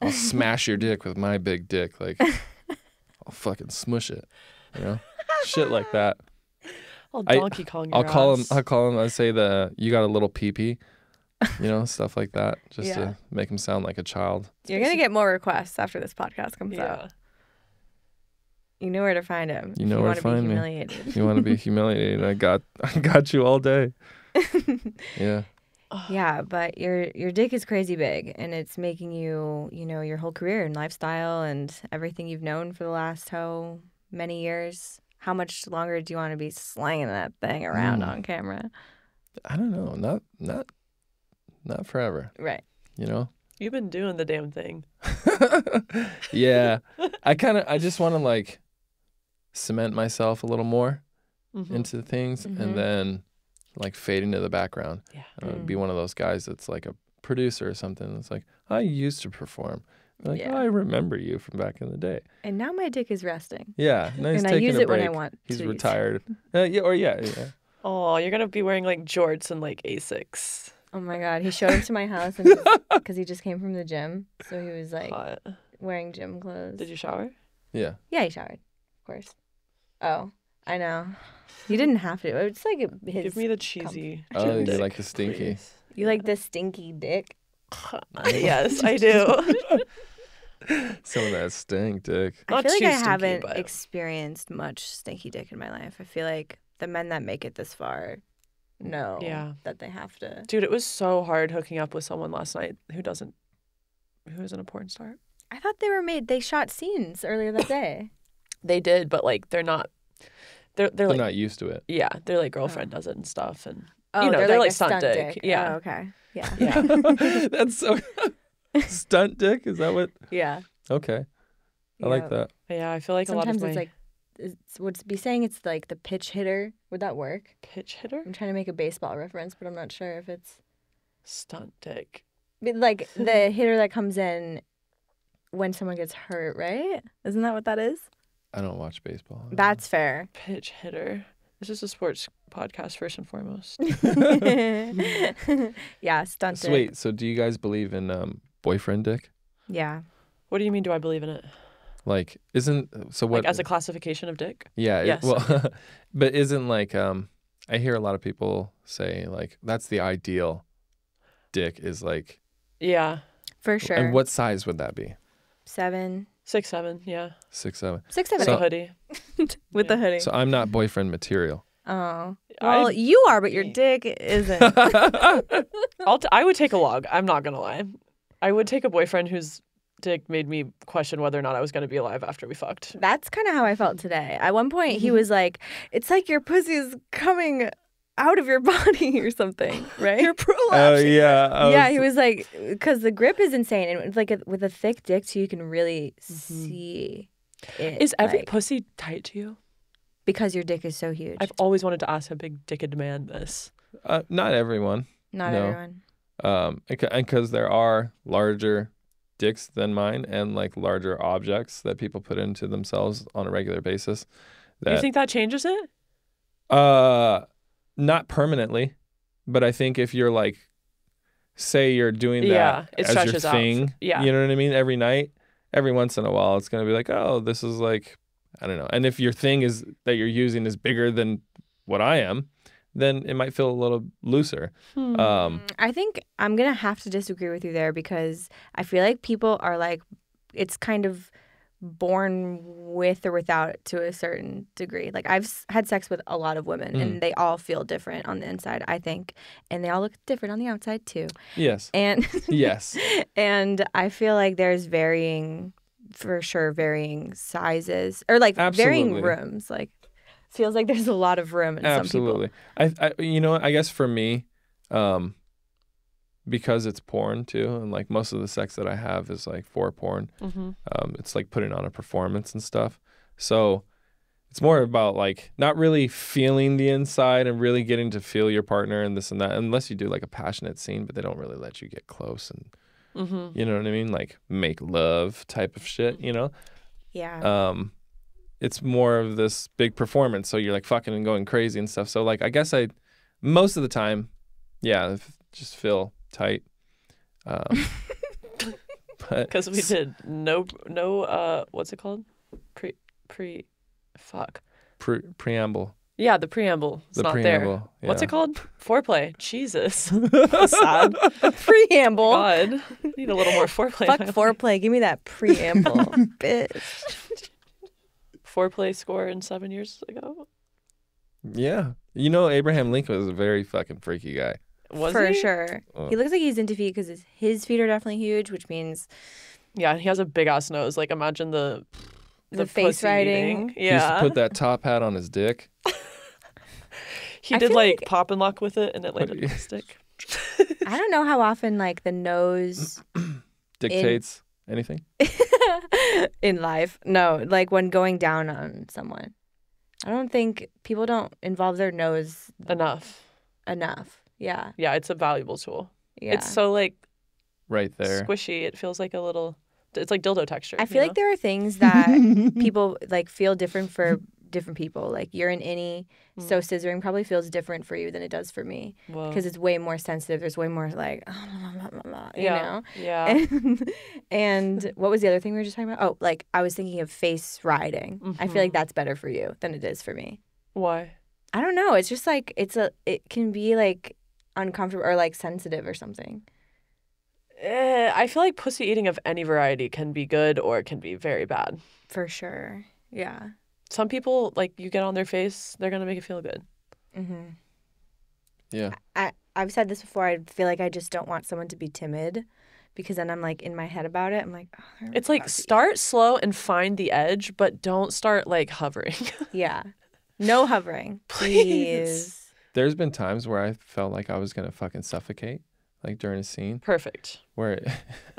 I'll smash your dick with my big dick. Like, I'll fucking smush it. You know? Shit like that. I'll I- Donkey Kong your I'll call him. ass. I'll call him. I say you got a little pee-pee, you know, stuff like that, just Yeah. to make him sound like a child. You're gonna get more requests after this podcast comes out. Yeah. You know where to find him. You if know you where want to to be find me. humiliated. If you want to be humiliated, I got you all day. Yeah, Yeah, but your dick is crazy big, and it's making you, you know, your whole career and lifestyle and everything you've known for the last how many years. How much longer do you want to be slanging that thing around on camera? I don't know. Not forever. Right. You know. You've been doing the damn thing. Yeah, I just want to like cement myself a little more Mhm. into things, Mhm. and then like fade into the background. Yeah. Be one of those guys that's like a producer or something. It's like, I used to perform. Like, Yeah. I remember you from back in the day. And now my dick is resting. Yeah, now he's And I taking use a it break. when I want He's to use it. retired. Yeah. Oh, you're gonna be wearing like jorts and like Asics. Oh my God. He showed up to my house because he just came from the gym. So he was like Hot. wearing gym clothes. Did you shower? Yeah. Yeah, he showered, of course. Oh, I know. You didn't have to. It's like his. Give me the cheesy. Oh, gym you dick, like the stinky. please. You like the stinky dick? Yes, I do. Some of that stink dick. I Not feel like too I stinky, haven't but- experienced much stinky dick in my life. I feel like the men that make it this far know Yeah. that they have to. Dude, it was so hard hooking up with someone last night who isn't a porn star. I thought they shot scenes earlier that day. They did, but like they're not. They're They're like not used to it. yeah, they're like girlfriend does it and stuff, and Oh, they're like a stunt dick. Yeah. Oh, okay. Yeah. Yeah. That's so stunt dick. Is that what? Yeah. Okay, I like that. Yeah, I feel like Sometimes a lot of it's my like, would be saying it's like the pitch hitter. Would that work? pitch hitter I'm trying to make a baseball reference, but I'm not sure if it's stunt dick. like the hitter that comes in when someone gets hurt, right? Isn't that what that is? I don't watch baseball. That's fair. Pitch hitter. This is a sports podcast first and foremost. Yeah, stunt So dick. wait, so do you guys believe in boyfriend dick? Yeah. What do you mean? Do I believe in it? Like, isn't so what? Like as a classification of dick? Yeah. Yes. Well, but isn't like I hear a lot of people say like that's the ideal dick is like. Yeah, For sure. And what size would that be? 7. 6, 7. Yeah, 6, 7. 6, with 7. a hoodie. With the hoodie. So I'm not boyfriend material. Oh. Well, you are, but your dick isn't. I would take a log. I'm not gonna lie. I would take a boyfriend whose dick made me question whether or not I was gonna be alive after we fucked. That's kind of how I felt today. At one point, he was like, "It's like your pussy's coming out of your body or something, right?" You're prolapsing. Oh yeah. Yeah, he was like, because the grip is insane, and it's like with a thick dick too, you can really see it. Is every like, pussy tight to you? because your dick is so huge? I've always wanted to ask a big dicked man this. Not everyone. Not no. everyone. And because there are larger dicks than mine and like larger objects that people put into themselves on a regular basis. You think that changes it? Not permanently, but I think if you're like, say you're doing that Yeah, it as your stretches out. thing, Yeah. you know what I mean? Every night, every once in a while, it's gonna be like, oh, this is like, I don't know. And if your thing is that you're using is bigger than what I am, then it might feel a little looser. I think I'm gonna have to disagree with you there because I feel like people are like, it's kind of born with or without it to a certain degree. Like I've had sex with a lot of women and they all feel different on the inside, I think, and they all look different on the outside too. Yes. And Yes. and I feel like there's varying sizes or like varying Absolutely. rooms. Like feels like there's a lot of room in Absolutely. some people. I you know what? I guess for me, because it's porn too, and like most of the sex that I have is like for porn. It's like putting on a performance and stuff. So it's more about like not really feeling the inside and really getting to feel your partner and this and that, unless you do like a passionate scene, but they don't really let you get close and you know what I mean? Like make love type of shit, you know? Yeah. It's more of this big performance. So you're like fucking and going crazy and stuff. So like, I guess most of the time, yeah, just feel tight. Because we did no what's it called? Preamble. Yeah, the preamble. It's The not preamble, there. What's yeah. it called? Foreplay. Jesus. That's sad. Preamble. God. Need a little more foreplay. Fuck in my life. foreplay. Give me that preamble, bitch. Foreplay score in 7 years ago. Yeah. You know, Abraham Lincoln was a very fucking freaky guy. Was For he? sure. He looks like he's into feet because his feet are definitely huge, which means Yeah, and he has a big ass nose. Like imagine the face pussy riding. eating. He used to Yeah. put that top hat on his dick. He I did feel like like- pop and lock with it and it landed on his stick. I don't know how often like the nose Dictates anything. in life. No, like when going down on someone. I don't think people don't involve their nose Enough. enough. Yeah. Yeah, it's a valuable tool. Yeah. It's so like Right there. squishy. It feels like a little. It's like dildo texture. I feel like there are things that people like feel different for different people. Like you're an innie, so scissoring probably feels different for you than it does for me because it's way more sensitive. There's way more like, you know? Yeah. And what was the other thing we were just talking about? Oh, like I was thinking of face riding. I feel like that's better for you than it is for me. Why? I don't know. It's just like it can be like uncomfortable or like sensitive or something. I feel like pussy eating of any variety can be good or it can be very bad. For sure. Yeah. Some people, like, you get on their face, they're going to make it feel good. Mm-hmm. Yeah. I've said this before. I feel like I just don't want someone to be timid because then I'm like in my head about it. I'm like, oh, they're It's like about to eat. start slow and find the edge, but don't start like hovering. Yeah. No hovering. Please. There's been times where I felt like I was gonna fucking suffocate, like during a scene Perfect. where.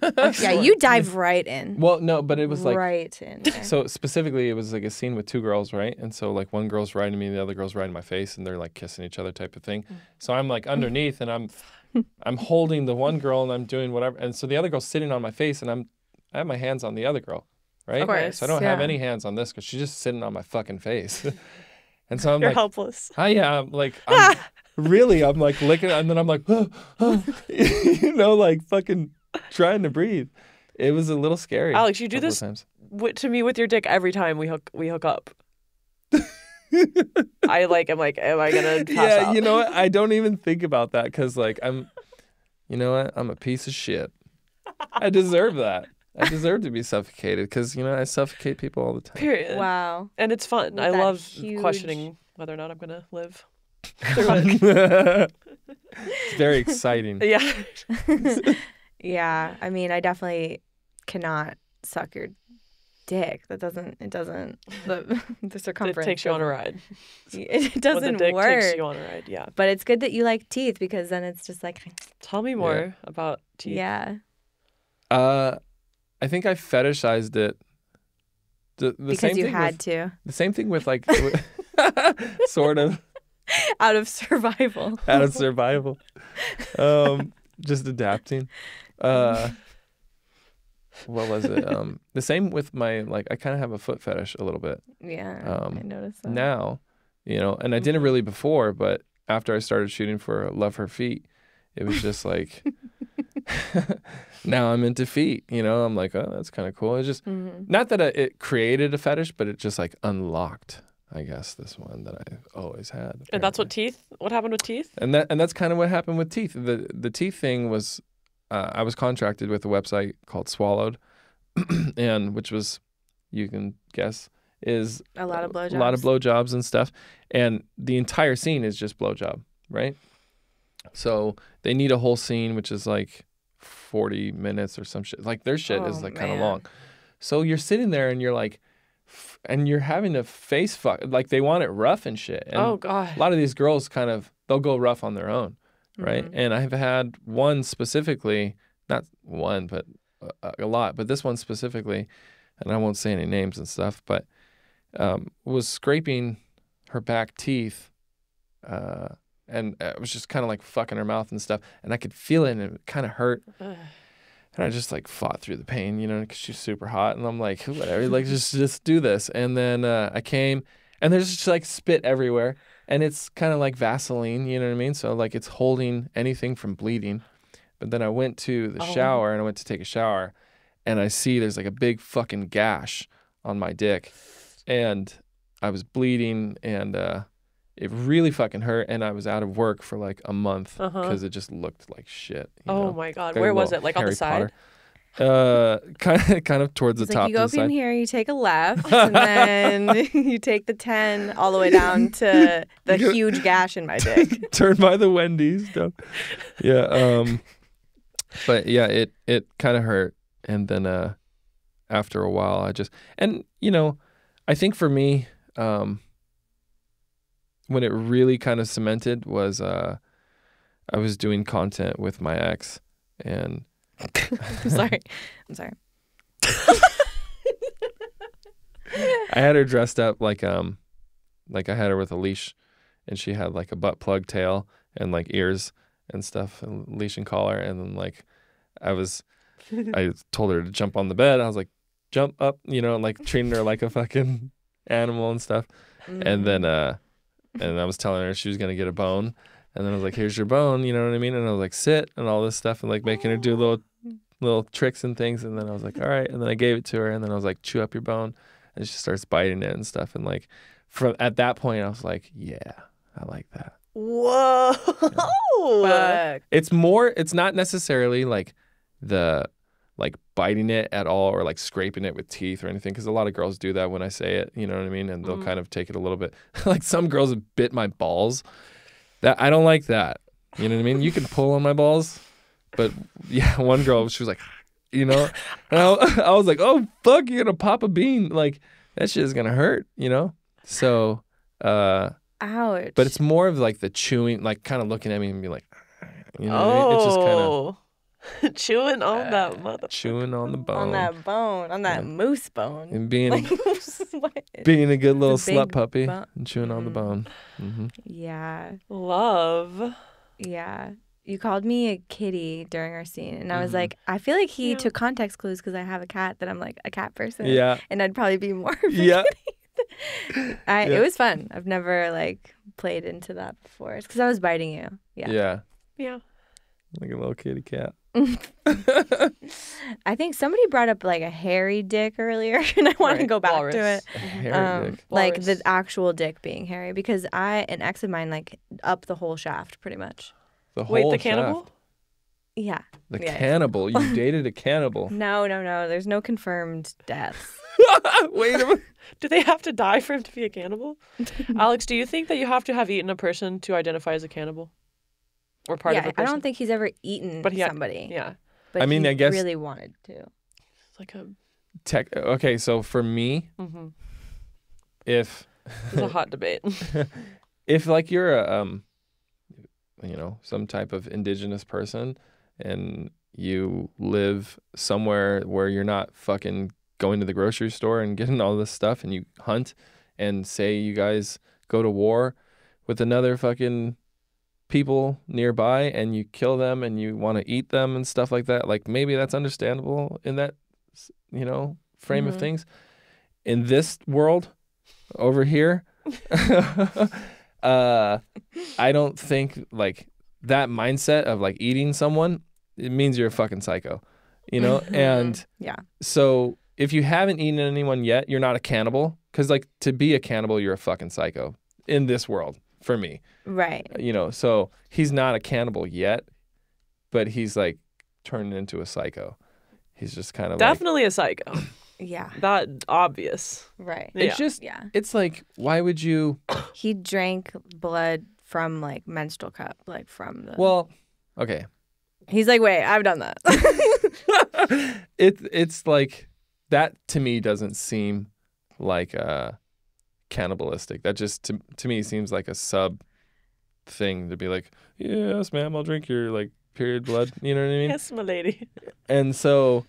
Yeah, you dive right in. Well, no, but it was like. right in there. So specifically, it was like a scene with two girls, right? And so like one girl's riding me, and the other girl's riding my face, and they're like kissing each other, type of thing. So I'm like underneath, and I'm holding the one girl, and I'm doing whatever. And so the other girl's sitting on my face, and I have my hands on the other girl, right? Of course, So I don't have yeah. any hands on this because she's just sitting on my fucking face. And so I'm You're like, helpless. I'm like, I'm like licking, and then I'm like, you know, like fucking trying to breathe. It was a little scary. Alex, you do a couple this of times. to me with your dick every time we hook up. I like, am I gonna pass Yeah, out? you know what? I don't even think about that because, like, you know what? I'm a piece of shit. I deserve that. I deserve to be suffocated because, you know, I suffocate people all the time. Period. Wow. And it's fun. With I that love huge- questioning whether or not I'm gonna live through it. It's very exciting. Yeah. Yeah. I mean, I definitely cannot suck your dick. It doesn't, the circumference. It takes you on a ride. It When doesn't the dick work. takes you on a ride. Yeah. But it's good that you like teeth because then it's just like, Tell me more about teeth. yeah. I think I fetishized it. The Because same you thing had with, to. The same thing with like, sort of. Out of survival. Out of survival. Just adapting. What was it? The same with my, like, I kind of have a foot fetish a little bit. Yeah. I noticed that. Now, you know, and I didn't really before, but after I started shooting for Love Her Feet, it was just like, now I'm into feet, you know, I'm like, oh, that's kind of cool. It's just, not that it created a fetish, but it just like unlocked, I guess, this one that I've always had. And that's what apparently. what happened with teeth? And that's kind of what happened with teeth. The teeth thing was, I was contracted with a website called Swallowed, and which was, you can guess, is A lot of blowjobs. a lot of blowjobs and stuff. And the entire scene is just blowjob, right? So they need a whole scene, which is like 40 minutes or some shit. Like their shit is Oh, like kind of man. long. So you're sitting there and you're like, and you're having to face fuck. Like they want it rough and shit. And Oh God. a lot of these girls they'll go rough on their own, right? And I've had one specifically, not one, but a lot, but this one specifically, and I won't say any names and stuff, but was scraping her back teeth, and it was just kind of like fucking her mouth and stuff, and I could feel it, and it kind of hurt. And I just like fought through the pain, you know, because she's super hot, and I'm like, whatever, like just do this. And then I came, and there's just like spit everywhere, and it's kind of like Vaseline, you know what I mean? So like it's holding anything from bleeding. But then I went to the shower, and I went to take a shower, and I see there's like a big fucking gash on my dick, and I was bleeding, and it really fucking hurt, and I was out of work for like a month because it just looked like shit. You Oh know? my God. Got a Where was little it? Like on the Harry side? Potter. Kind of towards It's the like top you go of up the in side. here, you take a left, and then you take the 10 all the way down to the huge gash in my dick. Turn by the Wendy's. No. Yeah. But yeah, it kind of hurt, and then after a while, and you know, I think for me, when it really kind of cemented was I was doing content with my ex, and I'm sorry. I had her dressed up like I had her with a leash, and she had like a butt plug tail and like ears and stuff, and leash and collar, and then like I told her to jump on the bed. I was like, jump up, you know, like treating her like a fucking animal and stuff. And then and I was telling her she was gonna get a bone, and then I was like, here's your bone, you know what I mean? And I was like, sit, and all this stuff, and like making her do little tricks and things. And then I was like, all right, and then I gave it to her, and then I was like, chew up your bone, and she starts biting it and stuff. And like at that point, I was like, yeah, I like that. Whoa. Fuck. It's not necessarily like like biting it at all, or like scraping it with teeth or anything, because a lot of girls do that when I say it, you know what I mean? And they'll kind of take it a little bit. Like some girls have bit my balls. That I don't like that. You know what I mean? You can pull on my balls, But yeah, one girl, she was like, and I was like, oh fuck, you're gonna pop a bean, like that shit is gonna hurt, So, Ouch. but it's more of like the chewing, like kind of looking at me and be like, what I mean? It's just kind of chewing on that mother. chewing on the bone, on that bone, on that moose bone. and being What? being a good little It's a slut big puppy bone. and chewing on the bone. Yeah. Love. Yeah. You called me a kitty during our scene, and I was like, I feel like he took context clues because I have a cat that I'm like a cat person. Yeah. And I'd probably be more of a Yeah. kitty. It was fun. I've never like played into that before. It's because I was biting you. Yeah. Yeah. Like a little kitty cat. I think somebody brought up like a hairy dick earlier, and I want to go back Walrus. to it. Hairy dick. Like Walrus. the actual dick being hairy, because an ex of mine like up the whole shaft pretty much. The whole Wait, the shaft. cannibal? Yeah. The Yeah. cannibal. You dated a cannibal. No. There's no confirmed deaths. Wait a minute. Do they have to die for him to be a cannibal? Alex, do you think that you have to have eaten a person to identify as a cannibal? Or part of a I person? don't think he's ever eaten But somebody. Yeah. But I mean, he I guess- really wanted to. It's like a Okay, so for me, if it's a hot debate. if like you're a some type of indigenous person and you live somewhere where you're not fucking going to the grocery store and getting all this stuff, and you hunt, and say you guys go to war with another fucking people nearby and you kill them and you want to eat them and stuff like that, like maybe that's understandable in that frame of things. In this world over here, I don't think like that mindset of like eating someone, it means you're a fucking psycho, and Yeah. so if you haven't eaten anyone yet, you're not a cannibal, because like to be a cannibal, you're a fucking psycho in this world for me. Right. So he's not a cannibal yet, but he's like turned into a psycho. He's just kind of Definitely a psycho. Yeah. That obvious. Right. Yeah. It's just, it's like, why would you? He drank blood from like menstrual cup, like from the. Well, okay. He's like, wait, I've done that. It's like that to me doesn't seem like cannibalistic. That just to me seems like a sub thing to be like, yes, ma'am, I'll drink your like period blood. You know what I mean? Yes, my lady. And so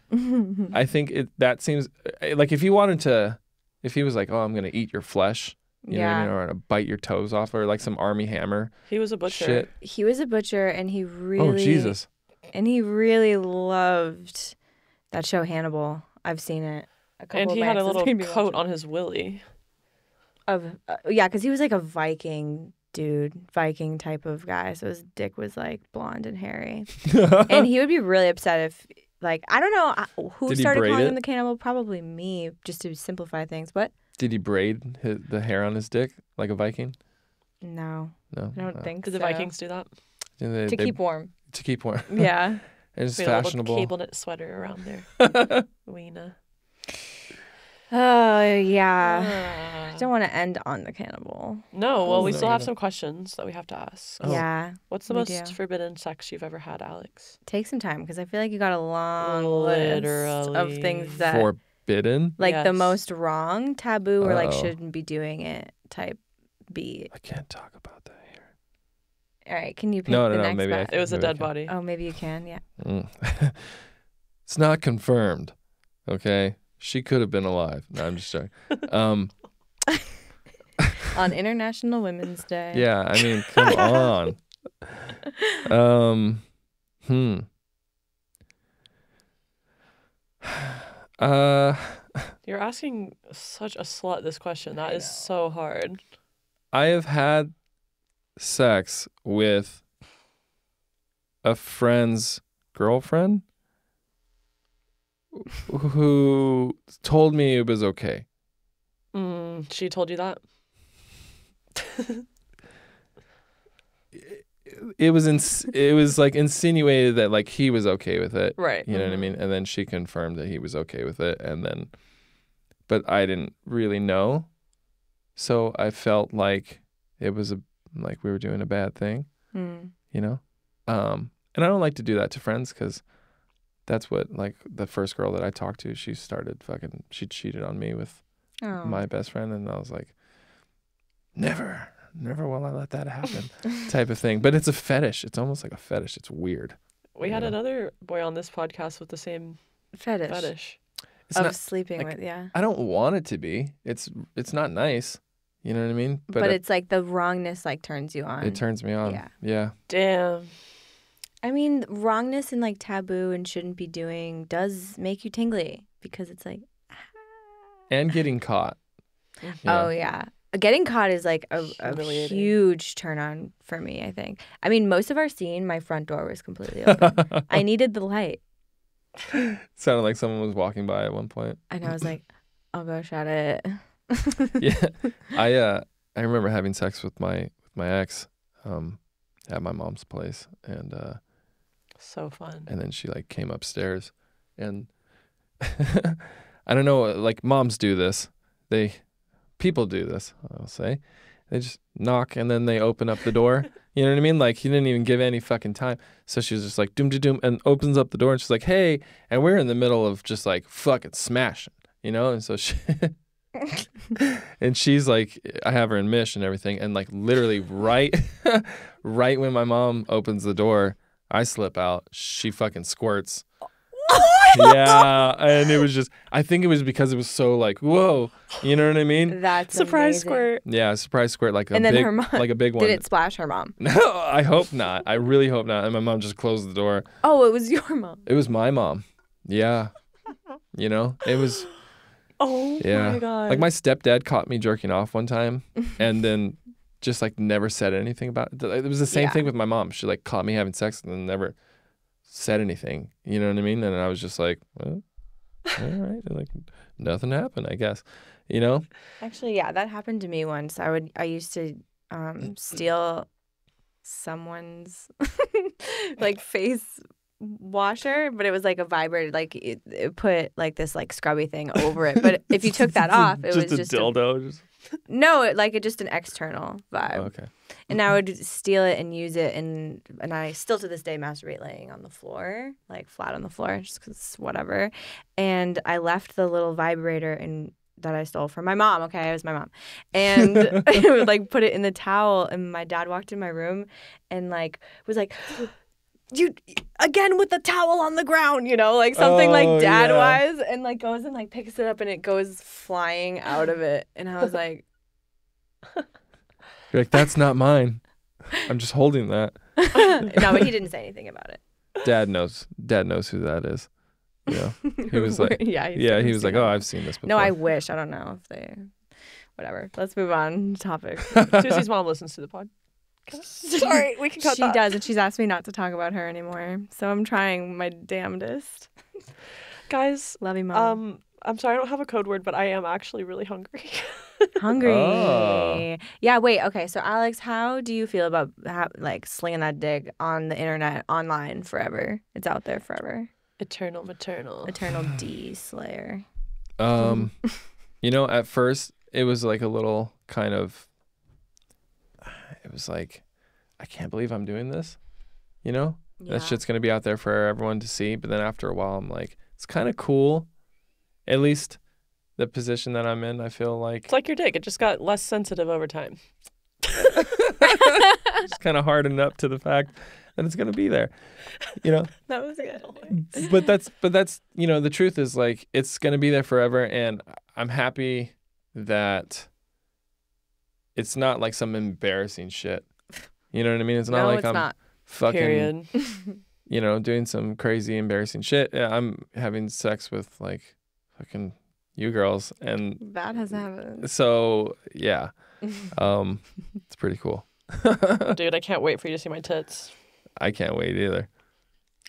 I think that seems like if he was like, oh, I'm gonna eat your flesh, you know what I mean, or I'm gonna bite your toes off, or like some Army Hammer. He was a butcher. Shit. He was a butcher, and he really. Oh Jesus. And he really loved that show Hannibal. I've seen it. And he had a little coat on his willy. Because he was like a Viking type of guy. So his dick was like blonde and hairy. And he would be really upset if, like, I don't know who Did he started braid calling it? him the cannibal. Probably me, just to simplify things. But Did he braid the hair on his dick like a Viking? no, No. I don't think Did so. the Vikings do that? To keep warm. To keep warm. Yeah. It's We had a little fashionable. cable knit sweater around there. Weena. Oh, yeah. I don't want to end on the cannibal. No, well, we No, still you have don't. some questions that we have to ask. Oh. Yeah. What's the we most do. forbidden sex you've ever had, Alex? Take some time, because I feel like you got a long list of Literally. things that, Forbidden? like the Yes. most wrong, taboo, or like Uh-oh. shouldn't be doing it type beat. I can't talk about that here. All right, can you pick No, the no, next maybe I best? can. It was a Maybe I dead can. body. Oh, maybe you can, yeah. It's not confirmed. Okay? She could have been alive. No, I'm just joking. On International Women's Day. Yeah, I mean, come on. You're asking such a slut this question. That is so hard. I have had sex with a friend's girlfriend who told me it was okay. She told you that? It was like insinuated that like he was okay with it. Right. You know what I mean? And then she confirmed that he was okay with it, but I didn't really know. So I felt like it was like we were doing a bad thing, Mm. you know? And I don't like to do that to friends because that's what, like, the first girl that I talked to, she cheated on me with my best friend. And I was like, never will I let that happen type of thing. But it's a fetish. It's almost like a fetish. It's weird. We had another boy on this podcast with the same fetish. It's of not, sleeping like, with, yeah. I don't want it to be. It's not nice. You know what I mean? But it's like the wrongness like turns you on. It turns me on. Yeah. Damn. I mean, wrongness and like taboo and shouldn't be doing does make you tingly because it's like. And getting caught. Oh, yeah. Getting caught is like a huge turn on for me, I think. I mean, most of our scene, my front door was completely open. I needed the light. Sounded like someone was walking by at one point. And I was like, I'll go shut it. Yeah. I remember having sex with my ex at my mom's place, and so fun. And then she like came upstairs, and I don't know, like moms do this. People do this, I'll say. They just knock and then they open up the door. You know what I mean? Like, he didn't even give any fucking time. So she was just like, doom, doom, doom, and opens up the door and she's like, hey. And we're in the middle of just like fucking smashing, you know? And so she, and she's like, I have her in mish and everything. And like literally right when my mom opens the door, I slip out. She fucking squirts. Yeah, and it was just, I think it was because it was so like, whoa, you know what I mean? That's surprise amazing. squirt. Yeah, surprise squirt, like a and then big, her mom, like a big one. Did it splash her mom? No, I hope not. I really hope not. And my mom just closed the door. Oh, it was your mom. It was my mom. Yeah, you know, it was. Oh my God. Like my stepdad caught me jerking off one time, and then just like never said anything about it. It was the same thing with my mom. She like caught me having sex and then never said anything, you know what I mean? And I was just like, well, all right, and like nothing happened, I guess, you know? Actually, yeah, that happened to me once. I used to steal someone's like face washer, but it was like a vibrator, like it put like this like scrubby thing over it. But if you took that off, it was just a dildo. No, just an external vibe. Oh, okay. And I would steal it and use it, and I still to this day masturbate laying on the floor, like flat on the floor, just because whatever. And I left the little vibrator that I stole from my mom. Okay, it was my mom, and I would like put it in the towel. And my dad walked in my room, and like was like, "You again with the towel on the ground," you know, like something like dad wise, and like goes and like picks it up, and it goes flying out of it, and I was like. You're like, that's not mine. I'm just holding that. No, but he didn't say anything about it. Dad knows who that is. You know, he was like, he was like, oh, I've seen this before. No, I wish. I don't know if they, whatever. Let's move on topic. Susie's mom listens to the pod. Sorry, we can cut that. She does, and she's asked me not to talk about her anymore. So I'm trying my damnedest. Guys, love you, Mom. I'm sorry I don't have a code word, but I am actually really hungry. Hungry. Oh. Yeah, wait, okay. So Alex, how do you feel about like slinging that dick on the internet, online forever? It's out there forever. Eternal maternal. Eternal D slayer. You know, at first it was like a little kind of, it was like, I can't believe I'm doing this. You know? Yeah. That shit's gonna be out there for everyone to see. But then after a while I'm like, it's kind of cool. At least the position that I'm in, I feel like... It's like your dick. It just got less sensitive over time. Just kind of hardened up to the fact that it's going to be there. You know? That was good. But that's, you know, the truth is like, it's going to be there forever. And I'm happy that it's not like some embarrassing shit. You know what I mean? It's not like I'm not. Fucking, you know, doing some crazy embarrassing shit. Yeah, I'm having sex with like... fucking you girls, and that has happened. So yeah, it's pretty cool. Dude, I can't wait for you to see my tits. I can't wait either.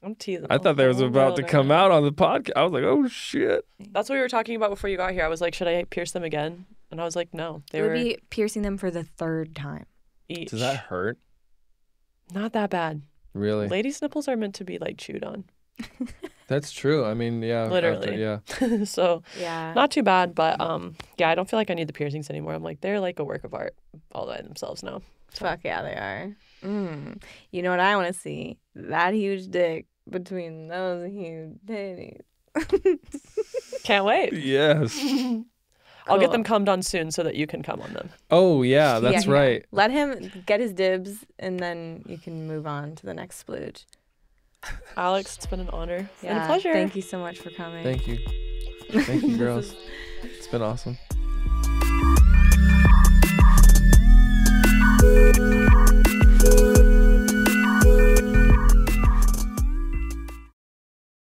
I'm teasing. I thought they was about to come out on the podcast. I was like, oh shit. That's what we were talking about before you got here. I was like, should I pierce them again? And I was like, no. They would be piercing them for the third time. Each. Does that hurt? Not that bad. Really? Ladies' nipples are meant to be like chewed on. That's true. I mean, yeah. Literally. Yeah. So, yeah. Not too bad, but yeah, I don't feel like I need the piercings anymore. I'm like, they're like a work of art all by themselves now. So. Fuck yeah, they are. You know what I want to see? That huge dick between those huge titties. Can't wait. Yes. I'll get Cool. them cummed on soon so that you can come on them. Oh yeah, that's Yeah. right. Let him get his dibs, and then you can move on to the next splooge. Alex, it's been an honor and a Yeah, pleasure. Thank you so much for coming. Thank you. Thank you, girls. It's been awesome.